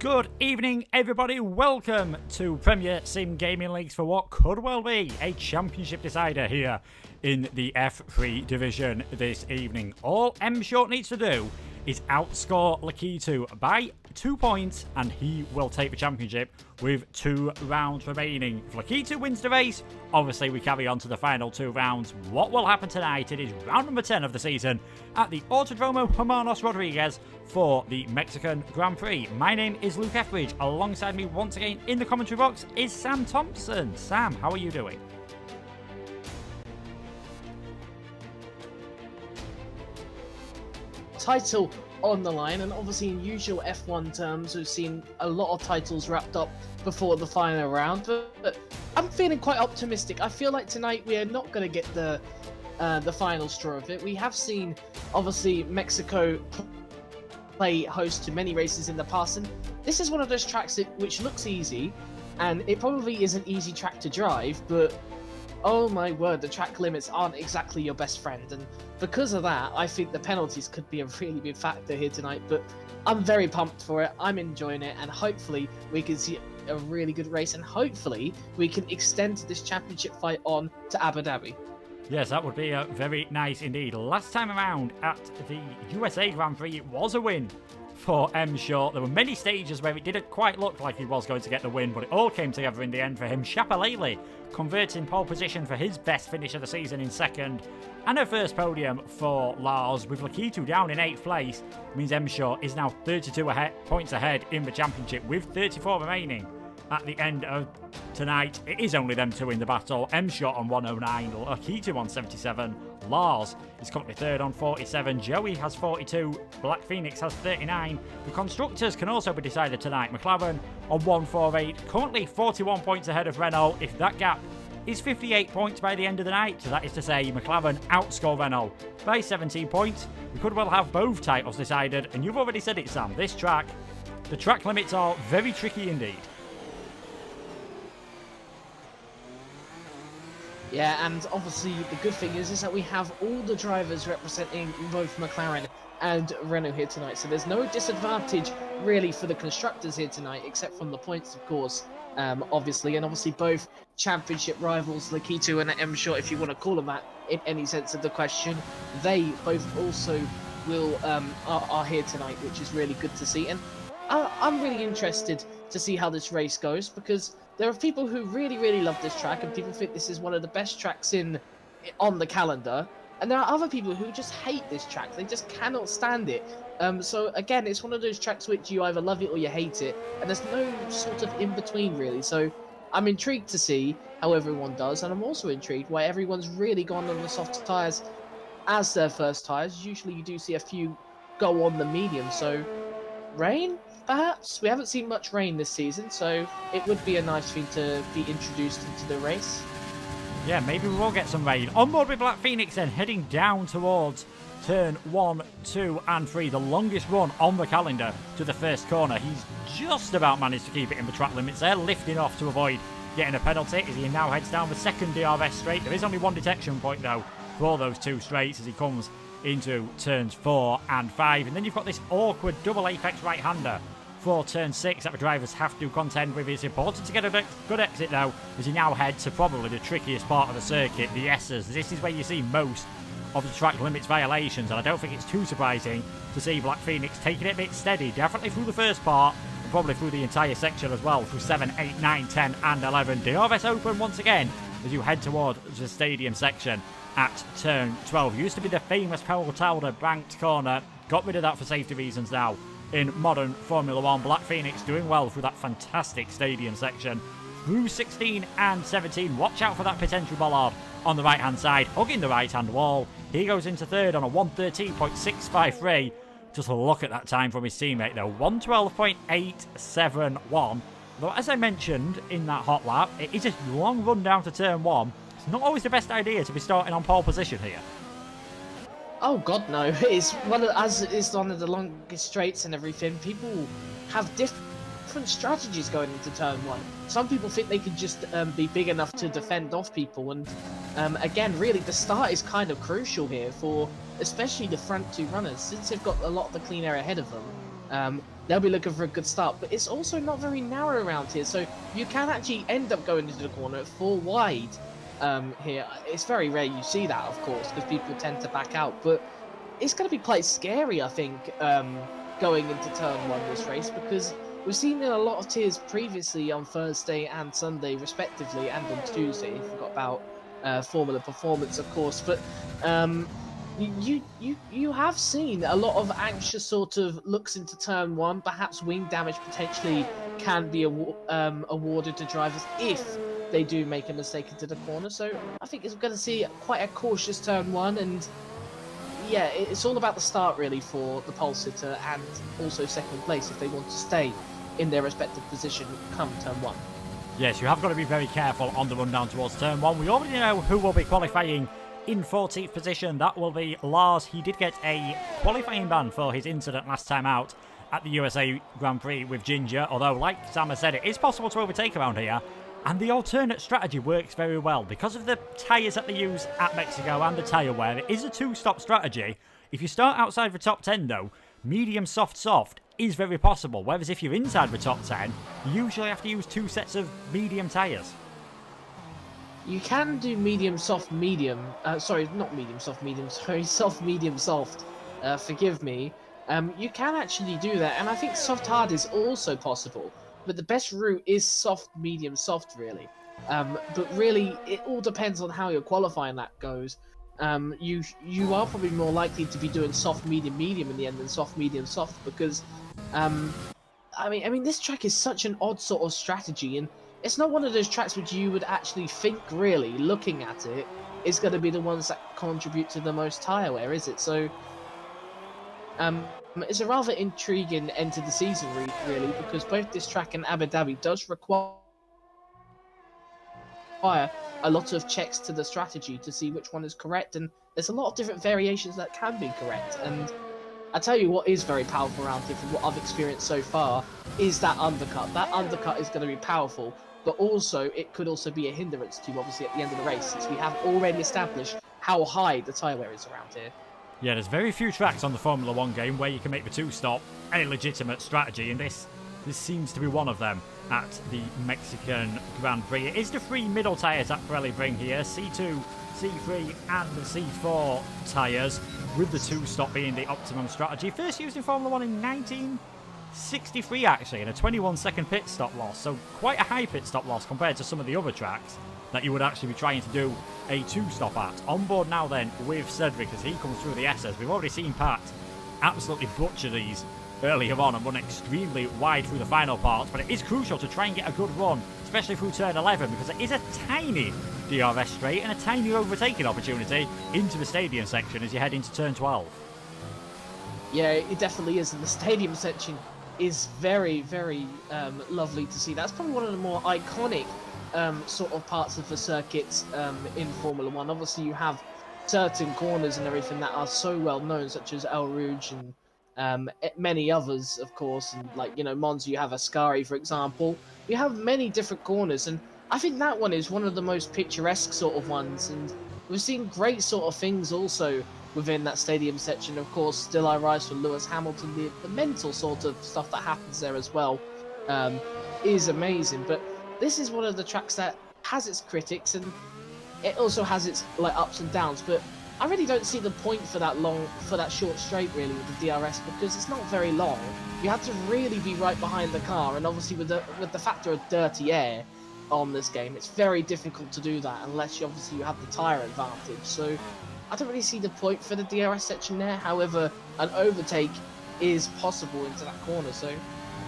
Good evening, everybody. Welcome to Premier Sim Gaming Leagues for what could well be a championship decider here in the F3 division this evening. All M Short needs to do is outscore Lakitu by 2 points and he will take the championship with 2 rounds remaining. If Lakitu wins the race, obviously we carry on to the final 2 rounds. What will happen tonight? It is round number 10 of the season at the Autodromo Hermanos Rodriguez for the Mexican Grand Prix. My name is Luke Etheridge. Alongside me once again in the commentary box is Sam Thompson. Sam, how are you doing? Title on the line, and obviously in usual F1 terms we've seen a lot of titles wrapped up before the final round, but I'm feeling quite optimistic. I feel like tonight we are not going to get the final straw of it. We have seen obviously Mexico play host to many races in the past, and this is one of those tracks which looks easy, and it probably is an easy track to drive, but oh my word, the track limits aren't exactly your best friend, and because of that, I think the penalties could be a really big factor here tonight, but I'm very pumped for it. I'm enjoying it, and hopefully we can see a really good race, and hopefully we can extend this championship fight on to Abu Dhabi. Yes, that would be very nice indeed. Last time around at the USA Grand Prix, it was a win for M Short. There were many stages where it didn't quite look like he was going to get the win, but it all came together in the end for him. Shapalele converting pole position for his best finish of the season in second, and a first podium for Lars, with Lakitu down in 8th place. It means M Short is now 32 points ahead in the championship with 34 remaining. At the end of tonight, it is only them two in the battle. M Short on 109, Lakitu on 77. Lars is currently third on 47. Joey has 42. Black Phoenix has 39. The constructors can also be decided tonight. McLaren on 148, currently 41 points ahead of Renault. If that gap is 58 points by the end of the night, so that is to say McLaren outscore Renault by 17 points, we could well have both titles decided. And you've already said it, Sam, this track, the track limits are very tricky indeed. Yeah, and obviously the good thing is that we have all the drivers representing both McLaren and Renault here tonight, so there's no disadvantage really for the constructors here tonight, except from the points, of course, obviously, and obviously both championship rivals, Lakitu and M Short, if you want to call them that in any sense of the question, they both also will are here tonight, which is really good to see, and I'm really interested to see how this race goes, because there are people who really love this track, and people think this is one of the best tracks on the calendar. And there are other people who just hate this track. They just cannot stand it. So again, it's one of those tracks which you either love it or you hate it. And there's no sort of in-between, really. So I'm intrigued to see how everyone does. And I'm also intrigued why everyone's really gone on the soft tyres as their first tyres. Usually you do see a few go on the medium. So rain? Perhaps? We haven't seen much rain this season, so it would be a nice thing to be introduced into the race. Yeah, maybe we will get some rain. On board with Black Phoenix then, heading down towards turn 1, 2 and 3, the longest run on the calendar to the first corner. He's just about managed to keep it in the track limits there, lifting off to avoid getting a penalty as he now heads down the second DRS straight. There is only one detection point though for those 2 straights as he comes into turns 4 and 5. And then you've got this awkward double apex right-hander for turn 6 that the drivers have to contend with. It's important to get a good exit though, as you now head to probably the trickiest part of the circuit, the S's. This is where you see most of the track limits violations, and I don't think it's too surprising to see Black Phoenix taking it a bit steady, definitely through the first part, and probably through the entire section as well, through 7, 8, 9, 10 and 11. DRS open once again as you head towards the stadium section at turn 12. Used to be the famous Peltalda banked corner, got rid of that for safety reasons now. In modern Formula 1, Black Phoenix doing well through that fantastic stadium section. Through 16 and 17, watch out for that potential bollard on the right-hand side, hugging the right-hand wall. He goes into third on a 113.653. Just look at that time from his teammate though, 112.871. Though as I mentioned in that hot lap, it is a long run down to turn 1. It's not always the best idea to be starting on pole position here. Oh God, no! It's one of the longest straights and everything. People have different strategies going into turn 1. Some people think they could just be big enough to defend off people, and again, really, the start is kind of crucial here for especially the front 2 runners, since they've got a lot of the clean air ahead of them. They'll be looking for a good start, but it's also not very narrow around here, so you can actually end up going into the corner 4 wide here. It's very rare you see that, of course, because people tend to back out, but it's going to be quite scary, I think, going into turn 1 this race, because we've seen in a lot of tiers previously on Thursday and Sunday, respectively, and on Tuesday. You forgot about Formula Performance, of course, but you have seen a lot of anxious sort of looks into turn 1. Perhaps wing damage potentially can be awarded to drivers if they do make a mistake into the corner. So I think it's going to see quite a cautious turn 1, and yeah, it's all about the start really for the pole sitter and also second place if they want to stay in their respective position come turn 1. Yes, you have got to be very careful on the run down towards turn 1. We already know who will be qualifying in 14th position. That will be Lars. He did get a qualifying ban for his incident last time out at the USA Grand Prix with Ginger, although like Sam has said, it is possible to overtake around here. And the alternate strategy works very well. Because of the tyres that they use at Mexico and the tyre wear, it is a 2-stop strategy. If you start outside the top 10 though, medium, soft, soft is very possible. Whereas if you're inside the top 10, you usually have to use 2 sets of medium tyres. You can do medium, soft, medium. Sorry, not medium, soft, medium. Sorry, soft, medium, soft. Forgive me. You can actually do that, and I think soft, hard is also possible. But the best route is soft, medium, soft, really. But really, it all depends on how your qualifying lap goes. You are probably more likely to be doing soft, medium, medium in the end than soft, medium, soft, because I mean, this track is such an odd sort of strategy, and it's not one of those tracks which you would actually think, really, looking at it, is going to be the ones that contribute to the most tyre wear, is it? So, it's a rather intriguing end to the season, really, because both this track and Abu Dhabi does require a lot of checks to the strategy to see which one is correct, and there's a lot of different variations that can be correct, and I tell you what is very powerful around here from what I've experienced so far is that undercut. That undercut is going to be powerful, but also it could also be a hindrance to, obviously, at the end of the race, since we have already established how high the tyre wear is around here. Yeah, there's very few tracks on the Formula 1 game where you can make the 2-stop a legitimate strategy, and this seems to be one of them at the Mexican Grand Prix. It is the 3 middle tyres that Pirelli bring here, C2, C3 and the C4 tyres, with the 2-stop being the optimum strategy. First used in Formula 1 in 1963 actually, and a 21-second pit stop loss, so quite a high pit stop loss compared to some of the other tracks that you would actually be trying to do a 2-stop at. On board now then with Cedric as he comes through the S's. We've already seen Pat absolutely butcher these earlier on and run extremely wide through the final part, but it is crucial to try and get a good run, especially through turn 11, because it is a tiny DRS straight and a tiny overtaking opportunity into the stadium section as you head into turn 12. Yeah, it definitely is, and the stadium section is very, very lovely to see. That's probably one of the more iconic sort of parts of the circuit in Formula 1. Obviously, you have certain corners and everything that are so well known, such as El Rouge and many others, of course. And like, you know, Monza, you have Ascari, for example. You have many different corners, and I think that one is one of the most picturesque sort of ones. And we've seen great sort of things also within that stadium section. Of course, Still I Rise for Lewis Hamilton. The mental sort of stuff that happens there as well is amazing. But this is one of the tracks that has its critics, and it also has its like ups and downs. But I really don't see the point for that short straight really with the DRS, because it's not very long. You have to really be right behind the car, and obviously with the factor of dirty air on this game, it's very difficult to do that unless you have the tyre advantage. So I don't really see the point for the DRS section there. However, an overtake is possible into that corner, so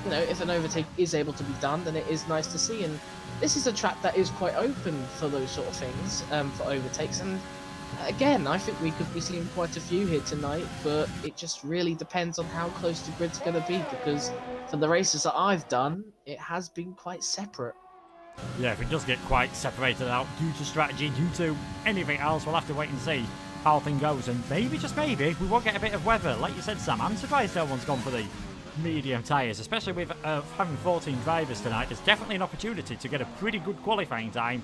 you know, if an overtake is able to be done, then it is nice to see. And this is a track that is quite open for those sort of things, for overtakes. And again, I think we could be seeing quite a few here tonight, but it just really depends on how close the grid's going to be, because for the races that I've done, it has been quite separate. Yeah, if it does get quite separated out due to strategy, due to anything else, we'll have to wait and see how things goes. And maybe, just maybe, we will get a bit of weather. Like you said, Sam, I'm surprised no one's gone for the medium tyres, especially with having 14 drivers tonight. There's definitely an opportunity to get a pretty good qualifying time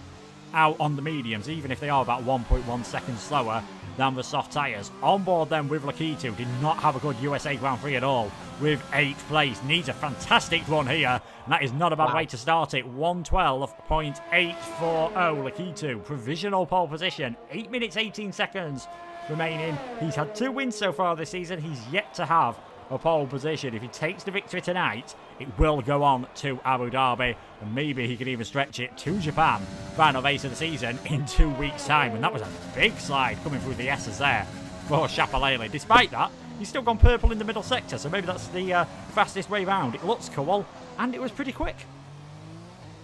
out on the mediums, even if they are about 1.1 seconds slower than the soft tyres. On board then with Lakitu, did not have a good USA Grand Prix at all, with 8th place. Needs a fantastic run here, and that is not a bad way to start it. 112.840 Lakitu, provisional pole position, 8 minutes 18 seconds remaining. He's had 2 wins so far this season. He's yet to have a pole position. If he takes the victory tonight, it will go on to Abu Dhabi, and maybe he could even stretch it to Japan. Final race of the season in 2 weeks' time, and that was a big slide coming through the S's there for Shapalele. Despite that, he's still gone purple in the middle sector, so maybe that's the fastest way round. It looks cool, and it was pretty quick.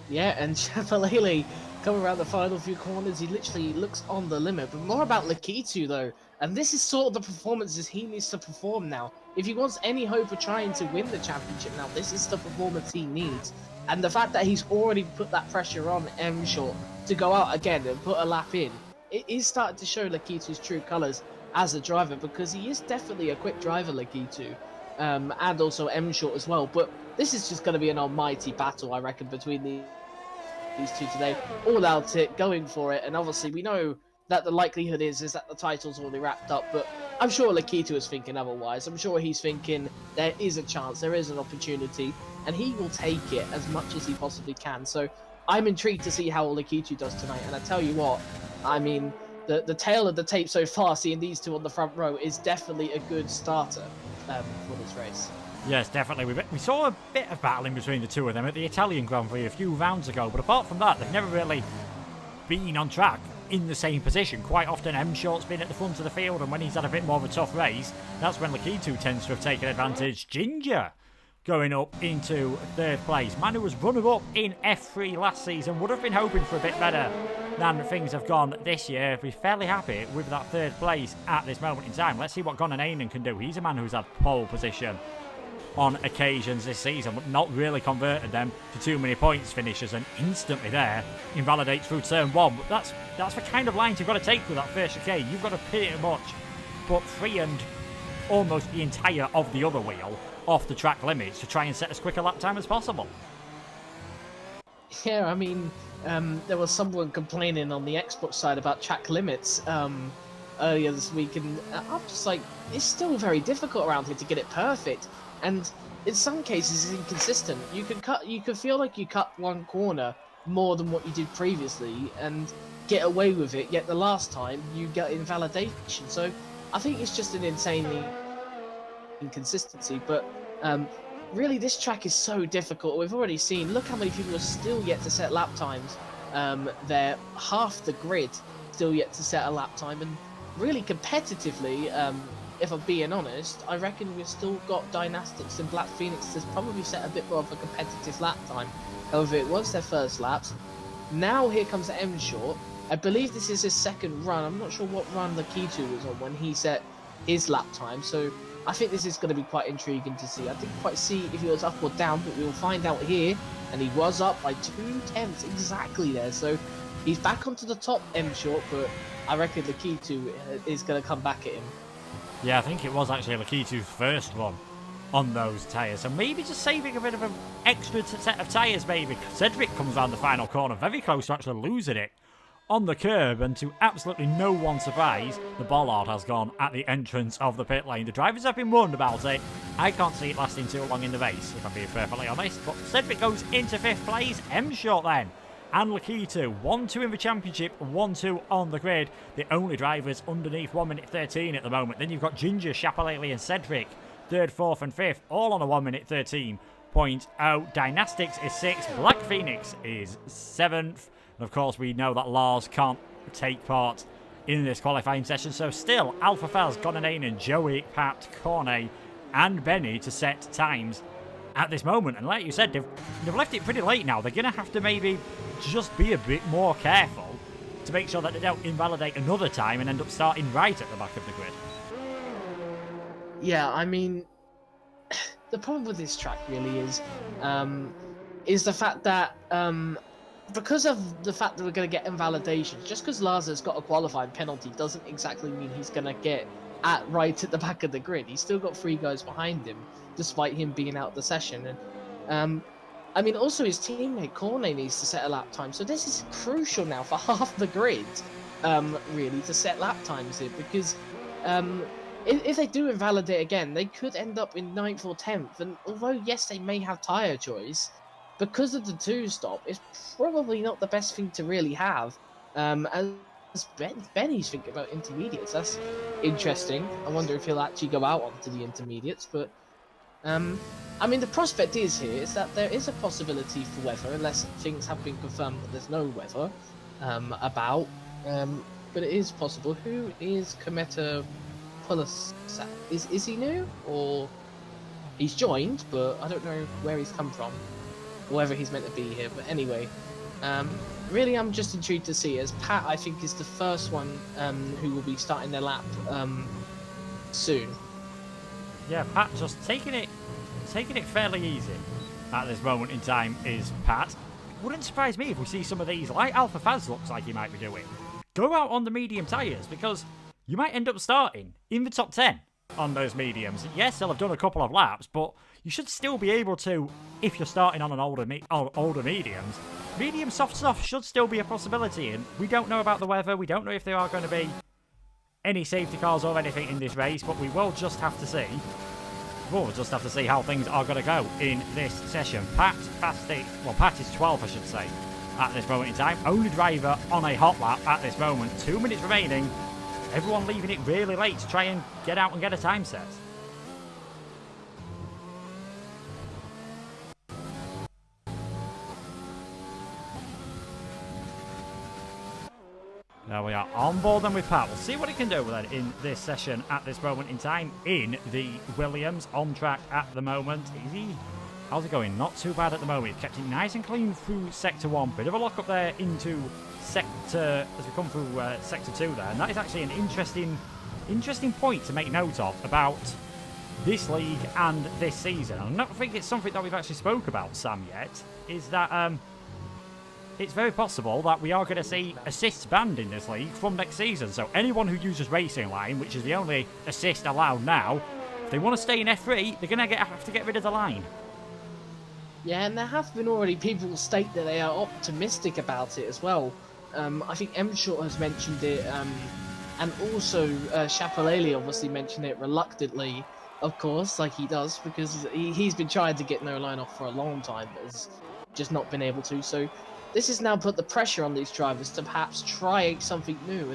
Yeah, and Shapalele coming around the final few corners, he literally looks on the limit. But more about Lakitu, though, and this is sort of the performances he needs to perform now. If he wants any hope of trying to win the championship now, this is the performance he needs. And the fact that he's already put that pressure on M Short to go out again and put a lap in, it is starting to show Lakitu's true colours as a driver, because he is definitely a quick driver, Lakitu, and also M Short as well. But this is just going to be an almighty battle, I reckon, between these two today. All out it, going for it, and obviously we know that the likelihood is that the title's already wrapped up, but I'm sure Lakitu is thinking otherwise. I'm sure he's thinking there is a chance, there is an opportunity, and he will take it as much as he possibly can. So I'm intrigued to see how Lakitu does tonight, and I tell you what, I mean, the tail of the tape so far, seeing these two on the front row, is definitely a good starter for this race. Yes, definitely. We saw a bit of battling between the two of them at the Italian Grand Prix a few rounds ago, but apart from that, they've never really been on track in the same position. Quite often M Short's been at the front of the field, and when he's had a bit more of a tough race, that's when Lakitu tends to have taken advantage. Ginger going up into 3rd place. Man who was runner-up in F3 last season, would have been hoping for a bit better than things have gone this year. Be fairly happy with that 3rd place at this moment in time. Let's see what Gonainen can do. He's a man who's had pole position on occasions this season, but not really converted them to too many points finishes, and instantly there invalidates through turn 1. But that's the kind of lines you've got to take with that first chicane. You've got to pretty much put 3 and almost the entire of the other wheel off the track limits to try and set as quick a lap time as possible. Yeah, I mean, there was someone complaining on the Xbox side about track limits earlier this week, and I'm just like, it's still very difficult around here to get it perfect. And in some cases, it's inconsistent. You can feel like you cut one corner more than what you did previously and get away with it, yet the last time you get invalidation. So I think it's just an insanely inconsistency. But really, this track is so difficult. We've already seen, look how many people are still yet to set lap times. They're half the grid still yet to set a lap time, and really competitively, if I'm being honest, I reckon we've still got Dynastics and Black Phoenix to probably set a bit more of a competitive lap time. However, it was their first laps. Now here comes M Short. I believe this is his 2nd run. I'm not sure what run Lakitu was on when he set his lap time, so I think this is going to be quite intriguing to see. I didn't quite see if he was up or down, but we'll find out here. And he was up by 2/10 exactly there, so he's back onto the top, M Short, but I reckon Lakitu is going to come back at him. Yeah, I think it was actually Lakitu's first run on those tyres. So maybe just saving a bit of an extra set of tyres, maybe. Cedric comes around the final corner, very close to actually losing it on the curb, and to absolutely no one's surprise, the bollard has gone at the entrance of the pit lane. The drivers have been warned about it. I can't see it lasting too long in the race, if I'm being perfectly honest. But Cedric goes into 5th place. M Short then and Lakitu, 1-2 in the championship, 1-2 on the grid. The only drivers underneath 1 minute 13 at the moment. Then you've got Ginger, Shapalele and Cedric, 3rd, 4th and 5th, all on a 1 minute 13.0. Dynastics is 6th, Black Phoenix is 7th. And of course we know that Lars can't take part in this qualifying session, so still Alpha Fels, Gonainen, Joey, Pat, Cornet and Benny to set times at this moment. And like you said, they've left it pretty late now. They're going to have to maybe just be a bit more careful to make sure that they don't invalidate another time and end up starting right at the back of the grid. Yeah, I mean, the problem with this track really is the fact that because of the fact that we're going to get invalidations, just because Lars has got a qualifying penalty doesn't exactly mean he's going to get right at the back of the grid. He's still got 3 guys behind him, despite him being out of the session. And I mean, also his teammate Cornet needs to set a lap time. So this is crucial now for half the grid, really, to set lap times here. Because if they do invalidate again, they could end up in 9th or 10th. And although, yes, they may have tyre choice, because of the 2-stop, it's probably not the best thing to really have. As Benny's thinking about intermediates, that's interesting. I wonder if he'll actually go out onto the intermediates. But, I mean, the prospect is that there is a possibility for weather, unless things have been confirmed that there's no weather about. But it is possible. Who is Kometa Pulisat? Is he new? Or he's joined, but I don't know where he's come from. Or whether he's meant to be here. But anyway, really I'm just intrigued to see, as Pat, I think, is the first one who will be starting their lap soon. Yeah, Pat just taking it fairly easy at this moment in time is Pat. Wouldn't surprise me if we see some of these, like Alpha Faz looks like he might be doing, go out on the medium tyres, because you might end up starting in the top 10 on those mediums. Yes, they'll have done a couple of laps, but you should still be able to, if you're starting on an older mediums. Medium soft stuff should still be a possibility, and we don't know about the weather. We don't know if there are going to be any safety cars or anything in this race, but we will just have to see. We'll just have to see how things are going to go in this session. Pat is 12th, I should say, at this moment in time. Only driver on a hot lap at this moment. 2 minutes remaining. Everyone leaving it really late to try and get out and get a time set. There we are, on board then with Pat. We'll see what he can do then in this session at this moment in time in the Williams. On track at the moment. How's it going? Not too bad at the moment. He's kept it nice and clean through Sector 1. Bit of a lock up there into Sector, as we come through Sector 2 there. And that is actually an interesting point to make note of about this league and this season. I don't think it's something that we've actually spoke about, Sam, yet. Is that it's very possible that we are going to see assists banned in this league from next season. So anyone who uses Racing Line, which is the only assist allowed now, if they want to stay in F3, they're going to have to get rid of the line. Yeah, and there have been already people state that they are optimistic about it as well. I think M-Short has mentioned it, and also Chapelele obviously mentioned it reluctantly, of course, like he does, because he's been trying to get no line off for a long time, but has just not been able to. So this has now put the pressure on these drivers to perhaps try something new.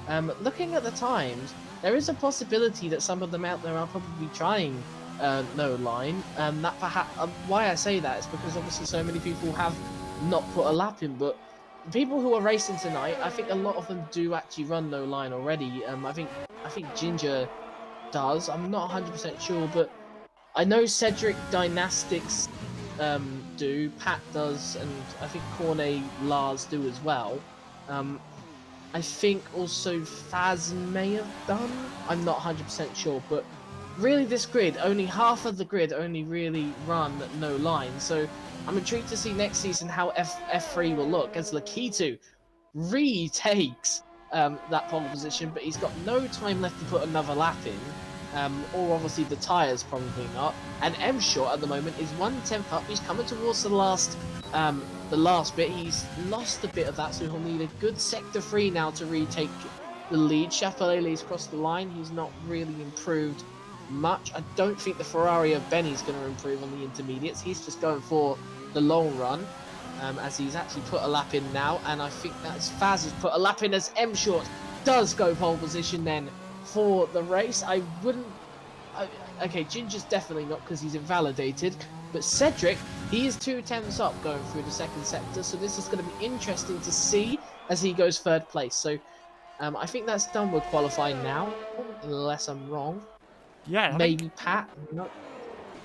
And looking at the times, there is a possibility that some of them out there are probably trying no line. That perhaps why I say that is because obviously so many people have not put a lap in, but people who are racing tonight, I think a lot of them do actually run no line already. I think Ginger does. I'm not 100% sure, but I know Cedric Dynastics do, Pat does, and I think Cornet Lars do as well. I think also Faz may have done. I'm not 100% sure, but really this grid, only half of the grid only really run no line. So I'm intrigued to see next season how F3 will look as Lakitu retakes that pole position, but he's got no time left to put another lap in. Or obviously the tyres probably not. And M-Short at the moment is 1/10 up. He's coming towards the last bit. He's lost a bit of that, so he'll need a good Sector 3 now to retake the lead. Chapelele's crossed the line. He's not really improved much. I don't think the Ferrari of Benny's going to improve on the intermediates. He's just going for the long run, as he's actually put a lap in now. And I think that's Faz has put a lap in as M-Short does go pole position then for the race. I wouldn't... okay, Ginger's definitely not because he's invalidated, but Cedric, he is 2/10 up going through the second sector, so this is going to be interesting to see as he goes third place. So I think that's done with qualifying now, unless I'm wrong. Yeah, maybe Pat. No.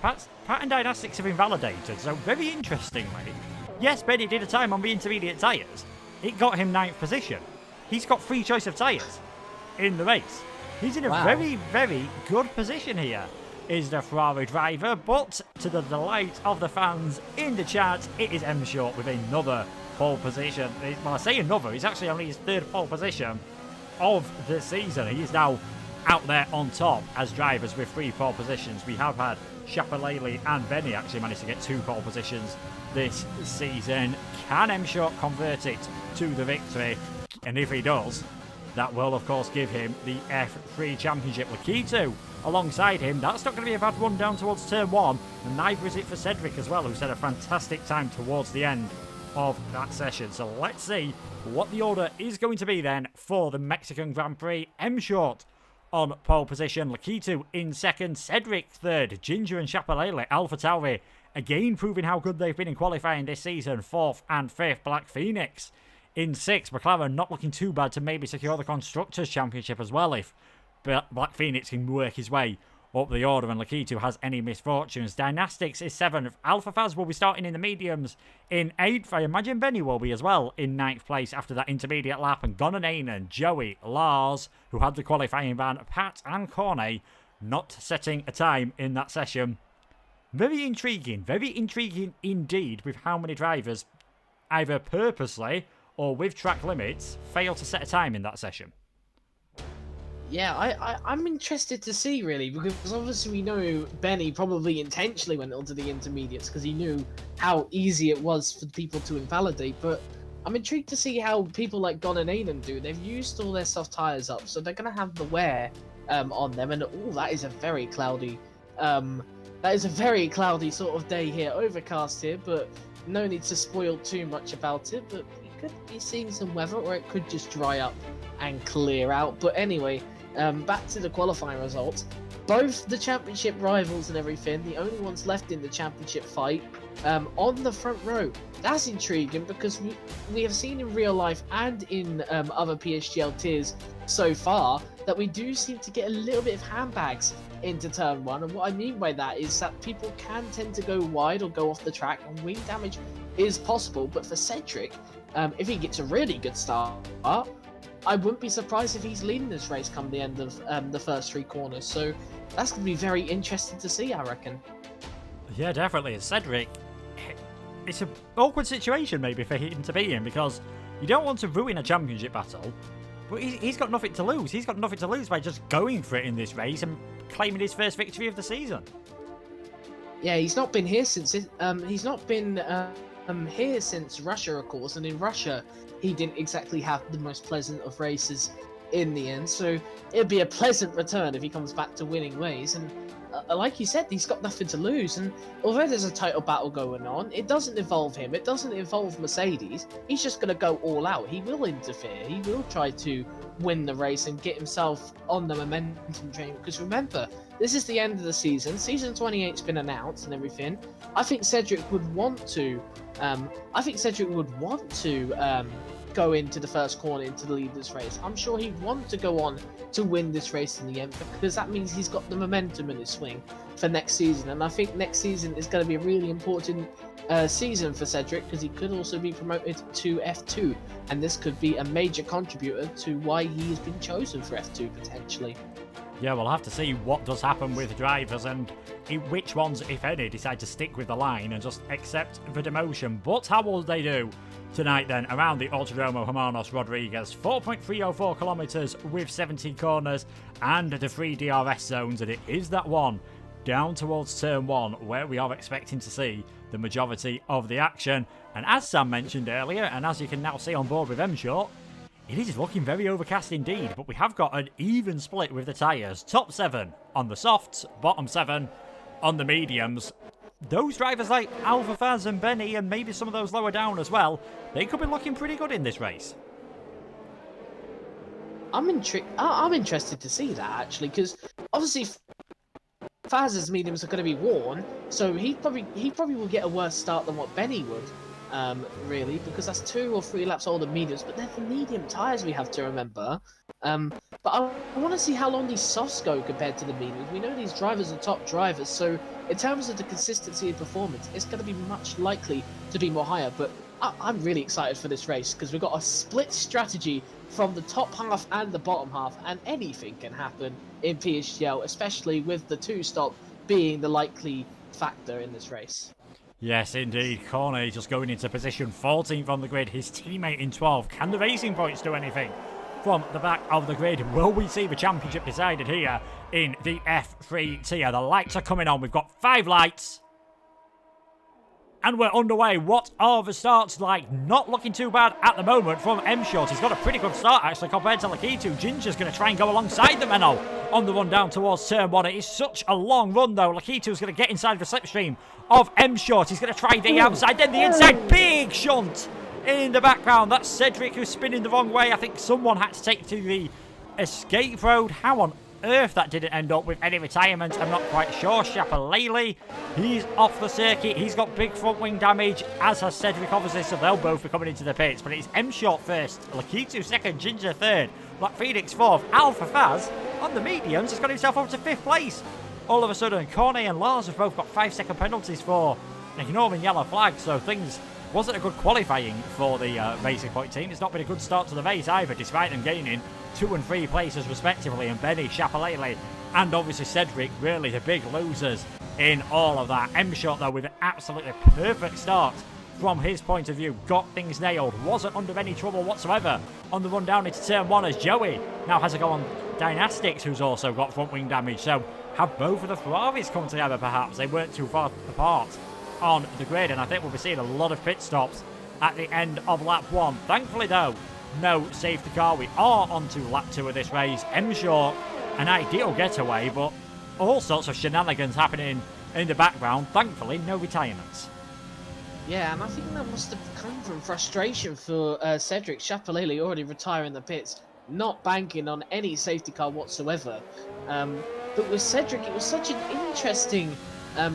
Pat and Dynastics have been validated, so very interestingly, yes, Benny did a time on the intermediate tyres. It got him 9th position. He's got free choice of tyres in the race. He's in a very, very good position here, is the Ferrari driver, but to the delight of the fans in the chat, it is M-Short with another pole position. Well, I say another, it's actually only his 3rd pole position of the season. He is now out there on top as drivers with 3 pole positions. We have had Chapelele and Benny actually manage to get 2 pole positions this season. Can M Short convert it to the victory? And if he does, that will of course give him the F3 Championship. Lakitu alongside him, that's not going to be a bad run down towards turn 1, and neither is it for Cedric as well, who's had a fantastic time towards the end of that session. So let's see what the order is going to be then for the Mexican Grand Prix. M Short on pole position, Lakitu in second, Cedric third, Ginger and Chapelele, AlphaTauri again proving how good they've been in qualifying this season, 4th and 5th, Black Phoenix in 6th, McLaren not looking too bad to maybe secure the Constructors' Championship as well if Black Phoenix can work his way up the order and Lakitu has any misfortunes. Dynastics is 7th. Alpha Faz will be starting in the mediums in 8th. I imagine Benny will be as well in 9th place after that intermediate lap. And Gonanen, Joey, Lars, who had the qualifying ban, Pat and Cornet not setting a time in that session. Very intriguing indeed with how many drivers either purposely or with track limits fail to set a time in that session. Yeah, I'm interested to see, really, because obviously we know Benny probably intentionally went onto the intermediates because he knew how easy it was for people to invalidate, but I'm intrigued to see how people like Gon and Aiden do. They've used all their soft tyres up, so they're going to have the wear on them, and that is a very cloudy sort of day here, overcast here, but no need to spoil too much about it, but we could be seeing some weather, or it could just dry up and clear out. But anyway, back to the qualifying results. Both the championship rivals and everything, the only ones left in the championship fight, on the front row. That's intriguing because we have seen in real life and in other PSGL tiers so far that we do seem to get a little bit of handbags into turn 1, and what I mean by that is that people can tend to go wide or go off the track, and wing damage is possible. But for Cedric, if he gets a really good start, I wouldn't be surprised if he's leading this race come the end of the first 3 corners. So that's going to be very interesting to see, I reckon. Yeah, definitely. Cedric, it's an awkward situation maybe for him to be in, because you don't want to ruin a championship battle, but he's got nothing to lose. He's got nothing to lose by just going for it in this race and claiming his first victory of the season. Yeah, he's not been here since here since Russia, of course, and in Russia he didn't exactly have the most pleasant of races in the end, so it'd be a pleasant return if he comes back to winning ways. And like you said, he's got nothing to lose, and although there's a title battle going on, it doesn't involve him, it doesn't involve Mercedes. He's just going to go all out. He will interfere, he will try to win the race and get himself on the momentum train, because remember, this is the end of the season. Season 28's been announced and everything. I think Cedric would want to go into the first corner to lead this race. I'm sure he'd want to go on to win this race in the end, because that means he's got the momentum in his swing for next season. And I think next season is going to be a really important season for Cedric, because he could also be promoted to F2, and this could be a major contributor to why he has been chosen for F2 potentially. Yeah, we'll have to see what does happen with drivers and which ones, if any, decide to stick with the line and just accept the demotion. But how will they do tonight then around the Autodromo Hermanos Rodriguez? 4.304 kilometres with 17 corners and the 3 DRS zones, and it is that one down towards turn 1 where we are expecting to see the majority of the action. And as Sam mentioned earlier, and as you can now see on board with M Short, it is looking very overcast indeed, but we have got an even split with the tyres. Top 7 on the softs, bottom 7 on the mediums. Those drivers like Alpha Faz and Benny, and maybe some of those lower down as well, they could be looking pretty good in this race. I'm interested to see that, actually, because obviously Faz's mediums are going to be worn, so he probably will get a worse start than what Benny would. Really, because that's 2 or 3 laps older mediums, but they're the medium tyres, we have to remember. But I want to see how long these softs go compared to the mediums. We know these drivers are top drivers, so in terms of the consistency of performance, it's going to be much likely to be more higher. But I'm really excited for this race, because we've got a split strategy from the top half and the bottom half, and anything can happen in PSGL, especially with the 2-stop being the likely factor in this race. Yes, indeed. Cornet just going into position 14th on the grid. His teammate in 12th. Can the Racing Points do anything from the back of the grid. Will we see the championship decided here in the F3 tier? The lights are coming on. We've got 5 lights. And we're underway. What are the starts like? Not looking too bad at the moment from M-Short. He's got a pretty good start, actually, compared to Lakitu. Ginger's going to try and go alongside the Menno on the run down towards turn 1. It is such a long run, though. Lakitu's going to get inside the slipstream of M-Short. He's going to try the outside, then the inside. Big shunt in the background. That's Cedric who's spinning the wrong way. I think someone had to take to the escape road. How on earth that didn't end up with any retirement, I'm not quite sure. Shapalele, he's off the circuit. He's got big front wing damage, as has Cedric, obviously, so they'll both be coming into the pits. But it's M-Short first, Lakitu second, Ginger third, Black Phoenix fourth. Alpha Faz on the mediums has got himself up to 5th place. All of a sudden, Cornet and Lars have both got 5-second penalties for ignoring yellow flags, so things wasn't a good qualifying for the Racing Point team. It's not been a good start to the race either, despite them gaining 2 and 3 places respectively. And Benny, Shapalele, and obviously Cedric, really the big losers in all of that. M-Short, though, with an absolutely perfect start from his point of view. Got things nailed. Wasn't under any trouble whatsoever on the run down into turn 1 as Joey now has a go on Dynastics, who's also got front wing damage. So have both of the Ferraris come together, perhaps? They weren't too far apart on the grid, and I think we'll be seeing a lot of pit stops at the end of lap 1. Thankfully, though, no safety car. We are on to lap 2 of this race. M-Short, an ideal getaway, but all sorts of shenanigans happening in the background. Thankfully, no retirements. Yeah, and I think that must have come from frustration for Cedric. Shapalele already retiring the pits, not banking on any safety car whatsoever. But with Cedric, it was such an interesting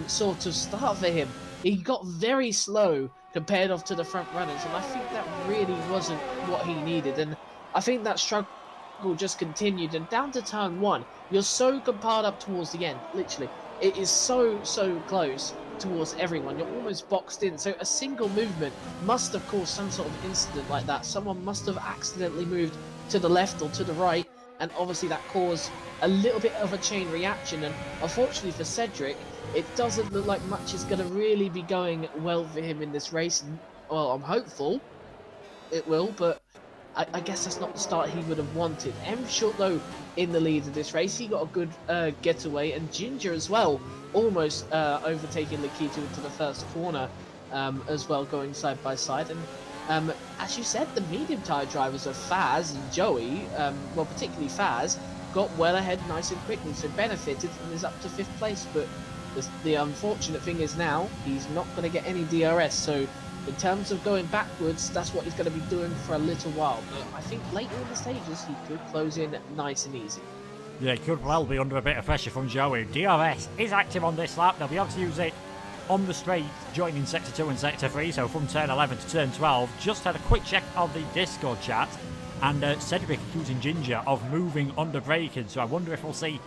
sort of start for him. He got very slow compared off to the front runners, and I think that really wasn't what he needed. And I think that struggle just continued. And down to turn 1, you're so compiled up towards the end. Literally, it is so close towards everyone. You're almost boxed in. So a single movement must have caused some sort of incident like that. Someone must have accidentally moved to the left or to the right, and obviously that caused a little bit of a chain reaction. And unfortunately for Cedric, it doesn't look like much is going to really be going well for him in this race. Well, I'm hopeful it will, but I guess that's not the start he would have wanted. M-Short, though, in the lead of this race. He got a good getaway, and Ginger as well, almost overtaking Lakitu into the first corner as well, going side by side. And as you said, the medium tyre drivers of Faz and Joey, well, particularly Faz, got well ahead nice and quickly, so benefited and is up to 5th place. But the unfortunate thing is now he's not going to get any DRS, so in terms of going backwards, that's what he's going to be doing for a little while. But I think later in the stages, he could close in nice and easy. Yeah, he could well be under a bit of pressure from Joey. DRS is active on this lap. They'll be able to use it on the straight, joining Sector 2 and Sector 3, so from turn 11 to turn 12. Just had a quick check of the Discord chat, and Cedric accusing Ginger of moving under braking, so I wonder if we'll see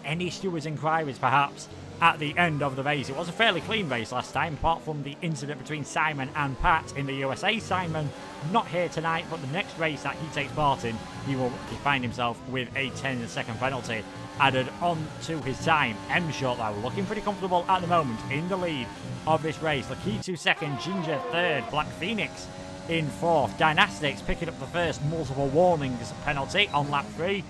any stewards' inquiries, perhaps, at the end of the race. It was a fairly clean race last time, apart from the incident between Simon and Pat in the USA. Simon not here tonight, but the next race that he takes part in, he will find himself with a 10-second penalty added on to his time. M-Short, though, looking pretty comfortable at the moment in the lead of this race. Lakitu second, Ginger third, Black Phoenix in 4th. Dynastics picking up the first multiple warnings penalty on lap 3.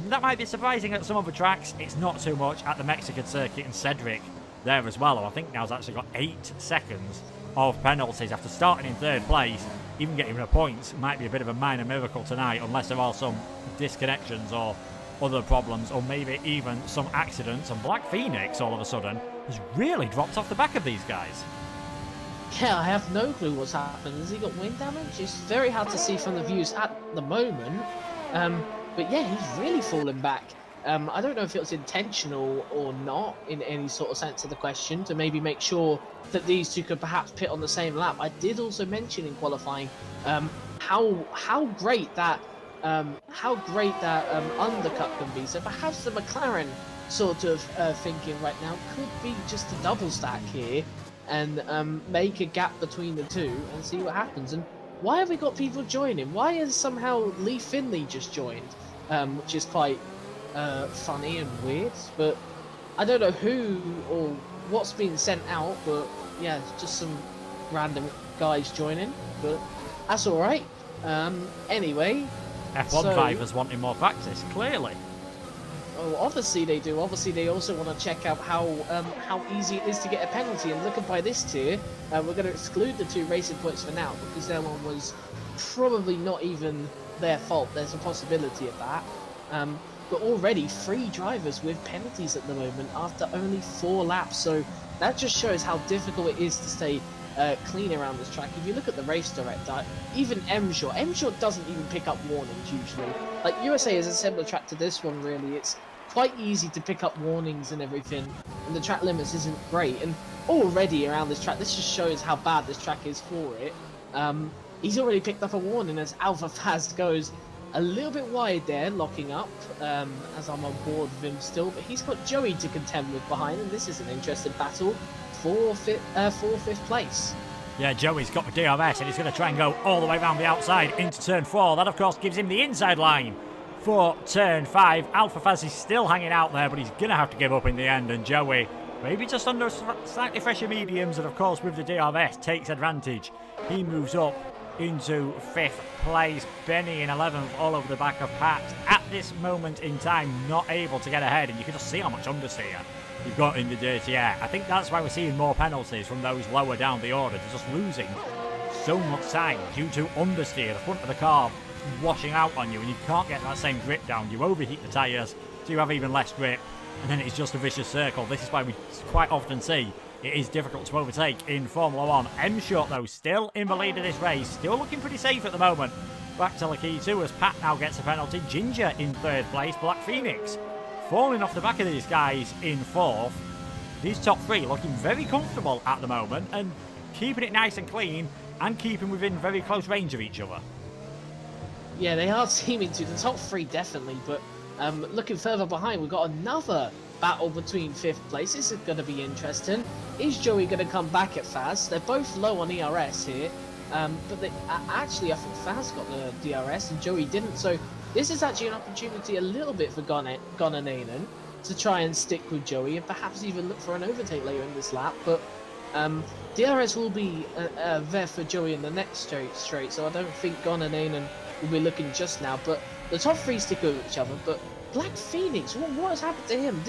That might be surprising at some other tracks. It's not too much at the Mexican circuit, and Cedric there as well. I think now's actually got 8 seconds of penalties after starting in 3rd place. Even getting a point might be a bit of a minor miracle tonight, unless there are some disconnections or other problems, or maybe even some accidents. And Black Phoenix, all of a sudden, has really dropped off the back of these guys. Yeah, I have no clue what's happened. Has he got wind damage? It's very hard to see from the views at the moment. But yeah, he's really fallen back. I don't know if it was intentional or not in any sort of sense of the question, to maybe make sure that these two could perhaps pit on the same lap. I did also mention in qualifying how great that undercut can be. So perhaps the McLaren sort of thinking right now could be just a double stack here and make a gap between the two and see what happens. And why have we got people joining? Why has somehow Lee Finley just joined? Which is quite funny and weird, but I don't know who or what's been sent out, but yeah, just some random guys joining, but that's alright. Anyway, F1 drivers wanting more practice, clearly. Oh, obviously they do. Obviously they also want to check out how easy it is to get a penalty. And looking by this tier, we're going to exclude the 2 racing points for now because their one was probably not even their fault. There's a possibility of that. But already 3 drivers with penalties at the moment after only 4 laps. So that just shows how difficult it is to stay clean around this track. If you look at the race director, even M-Short doesn't even pick up warnings usually. Like USA is a similar track to this one really. It's quite easy to pick up warnings and everything, and the track limits isn't great. And already around this track, this just shows how bad this track is for it. He's already picked up a warning as Alpha Fast goes a little bit wide there, locking up, as I'm on board with him still. But he's got Joey to contend with behind, and this is an interesting battle for 5th place. Yeah, Joey's got the DRS, and he's going to try and go all the way around the outside into turn 4. That, of course, gives him the inside line for turn 5. Alpha Faz is still hanging out there, but he's going to have to give up in the end. And Joey, maybe just under slightly fresher mediums, and of course with the DRS, takes advantage. He moves up into 5th place. Benny in 11th, all over the back of Pat. At this moment in time, not able to get ahead, and you can just see how much understeer you've got in the dirty air. I think that's why we're seeing more penalties from those lower down the order. They're just losing so much time due to understeer. The front of the car washing out on you, and you can't get that same grip down. You overheat the tyres, so you have even less grip, and then it's just a vicious circle. This is why we quite often see it is difficult to overtake in Formula 1. M-Short, though, still in the lead of this race. Still looking pretty safe at the moment. Back to Lakitu as Pat now gets a penalty. Ginger in 3rd place. Black Phoenix falling off the back of these guys in 4th. These top 3 looking very comfortable at the moment and keeping it nice and clean and keeping within very close range of each other. Yeah, they are seeming to. The top 3 definitely, but looking further behind, we've got another battle between 5th place. This is going to be interesting. Is Joey going to come back at Faz? They're both low on ERS here, but they, actually I think Faz got the DRS and Joey didn't, so this is actually an opportunity a little bit for Gonanainen to try and stick with Joey and perhaps even look for an overtake later in this lap, but DRS will be there for Joey in the next straight, so I don't think Gonanainen will be looking just now, but the top 3 stick with each other. But Black Phoenix, what has happened to him?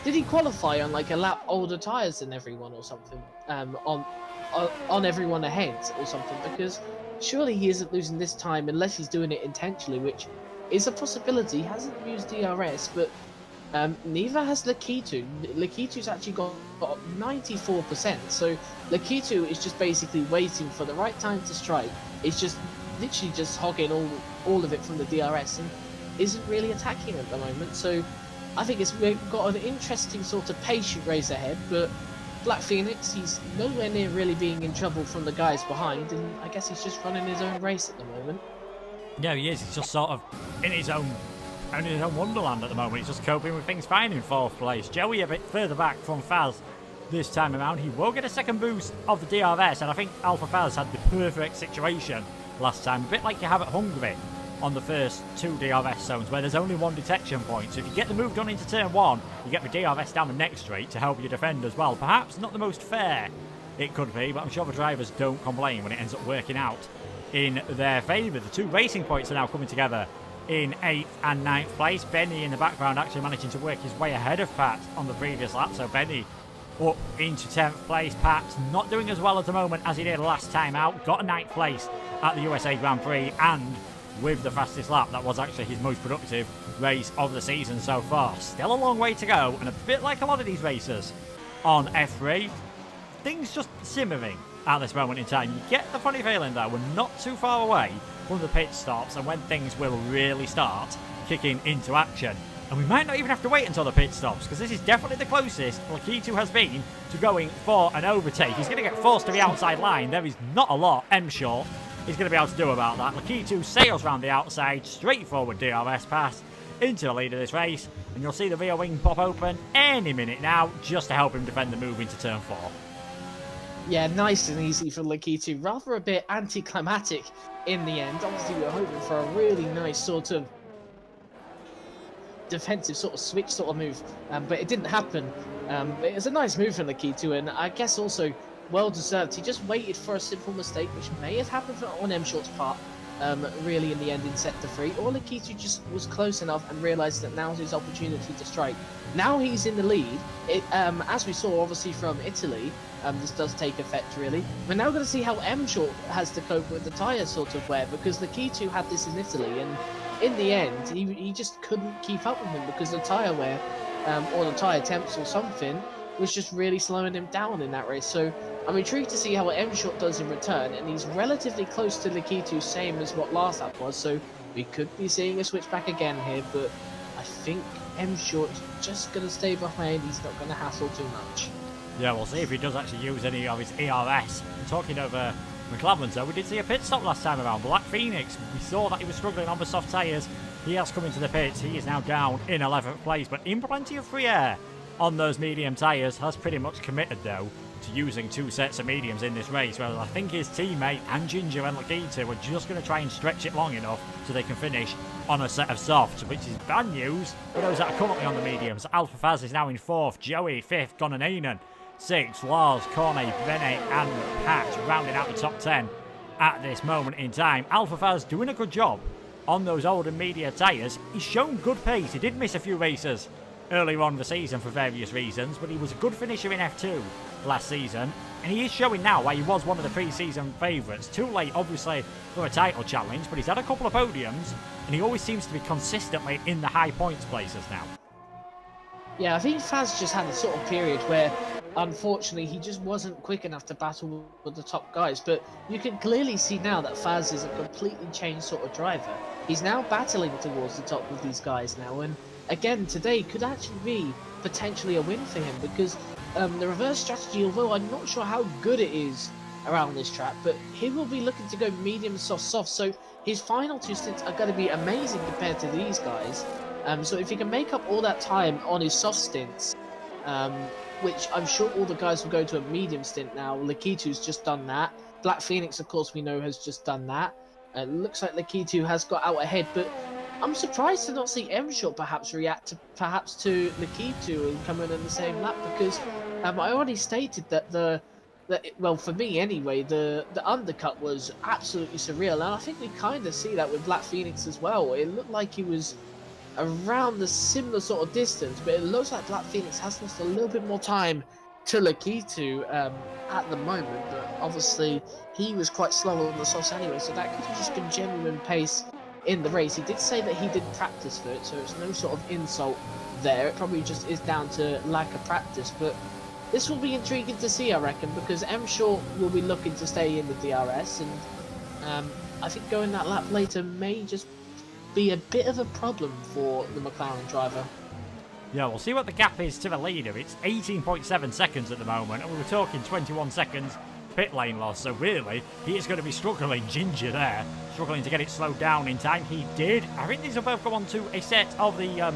Did he qualify on like a lap older tyres than everyone or something? On everyone ahead or something? Because surely he isn't losing this time unless he's doing it intentionally, which is a possibility. He hasn't used DRS, but neither has Lakitu. Lakitu's actually got 94%, so Lakitu is just basically waiting for the right time to strike. It's just literally just hogging all of it from the DRS and isn't really attacking at the moment. So I think we've got an interesting sort of patient race ahead, but Black Phoenix, he's nowhere near really being in trouble from the guys behind, and I guess he's just running his own race at the moment. Yeah, he is. He's just sort of in his own wonderland at the moment. He's just coping with things fine in 4th place. Joey a bit further back from Faz this time around. He will get a second boost of the DRS, and I think Alpha Faz had the perfect situation last time, a bit like you have at Hungary on the first 2 DRS zones where there's only 1 detection point. So if you get the move done into turn 1, you get the DRS down the next straight to help you defend as well. Perhaps not the most fair it could be, but I'm sure the drivers don't complain when it ends up working out in their favour. The 2 racing points are now coming together in 8th and 9th place. Benny in the background actually managing to work his way ahead of Pat on the previous lap, so Benny up into 10th place. Pat's not doing as well at the moment as he did last time out. Got a 9th place at the USA Grand Prix, and with the fastest lap, that was actually his most productive race of the season so far. Still a long way to go, and a bit like a lot of these races on F3, things just simmering at this moment in time. You get the funny feeling though, we're not too far away from the pit stops and when things will really start kicking into action. And we might not even have to wait until the pit stops, because this is definitely the closest Lakitu has been to going for an overtake. He's going to get forced to the outside line. There is not a lot M-Short is going to be able to do about that. Lakitu sails around the outside, straightforward DRS pass into the lead of this race, and you'll see the rear wing pop open any minute now just to help him defend the move into turn 4. Yeah, nice and easy for Lakitu. Rather a bit anticlimactic in the end. Obviously, we were hoping for a really nice sort of defensive sort of switch sort of move, but it didn't happen. It was a nice move from Lakitu, and I guess also well deserved. He just waited for a simple mistake, which may have happened on M-Short's part, really in the end in sector 3, or Lakitu just was close enough and realised that now's his opportunity to strike. Now he's in the lead. As we saw obviously from Italy, this does take effect really. We're now going to see how M Short has to cope with the tyre sort of wear, because Lakitu had this in Italy, and in the end he just couldn't keep up with him because the tyre wear, or the tyre temps or something, was just really slowing him down in that race. So I'm intrigued to see how M Short does in return, and he's relatively close to Lakitu, same as what last lap was, so we could be seeing a switch back again here, but I think M Short's just going to stay behind. He's not going to hassle too much. Yeah, we'll see if he does actually use any of his ERS. Talking over McLaren, though, we did see a pit stop last time around. Black Phoenix, we saw that he was struggling on the soft tyres. He has come into the pits. He is now down in 11th place, but in plenty of free air on those medium tyres. Has pretty much committed, though, to using 2 sets of mediums in this race, whereas I think his teammate and Ginger and Lakitu are just going to try and stretch it long enough so they can finish on a set of softs, which is bad news for those that are currently on the mediums. Alpha Faz is now in 4th, Joey 5th, Gonanen 6th, Lars, Cornet, Bene and Pat rounding out the top 10 at this moment in time. Alpha Faz doing a good job on those old and media tyres. He's shown good pace. He did miss a few races earlier on in the season for various reasons, but he was a good finisher in F2 last season, and he is showing now why he was one of the pre-season favourites. Too late, obviously, for a title challenge, but he's had a couple of podiums, and he always seems to be consistently in the high points places now. Yeah, I think Faz just had a sort of period where, unfortunately, he just wasn't quick enough to battle with the top guys, but you can clearly see now that Faz is a completely changed sort of driver. He's now battling towards the top with these guys now, and again, today could actually be potentially a win for him, because the reverse strategy, although I'm not sure how good it is around this track, but he will be looking to go medium, soft, soft, so his final 2 stints are going to be amazing compared to these guys. So if he can make up all that time on his soft stints, which I'm sure all the guys will go to a medium stint now. Lakitu's just done that. Black Phoenix, of course, we know has just done that. Looks like Lakitu has got out ahead, but I'm surprised to not see M Short perhaps react to Lakitu and come in the same lap, because I already stated that well, for me anyway, the undercut was absolutely surreal, and I think we kind of see that with Black Phoenix as well. It looked like he was around the similar sort of distance, but it looks like Black Phoenix has lost a little bit more time to Lakitu at the moment, but obviously he was quite slow on the softs anyway, so that could have just been genuine pace in the race. He did say that he did practice for it, so it's no sort of insult there. It probably just is down to lack of practice, but this will be intriguing to see, I reckon, because M Short will be looking to stay in the DRS, and I think going that lap later may just be a bit of a problem for the McLaren driver. Yeah, we'll see what the gap is to the leader. It's 18.7 seconds at the moment, and we were talking 21 seconds pit lane loss, so really, he is going to be struggling. Ginger there, struggling to get it slowed down in time. He did. I think these will both go on to a set of the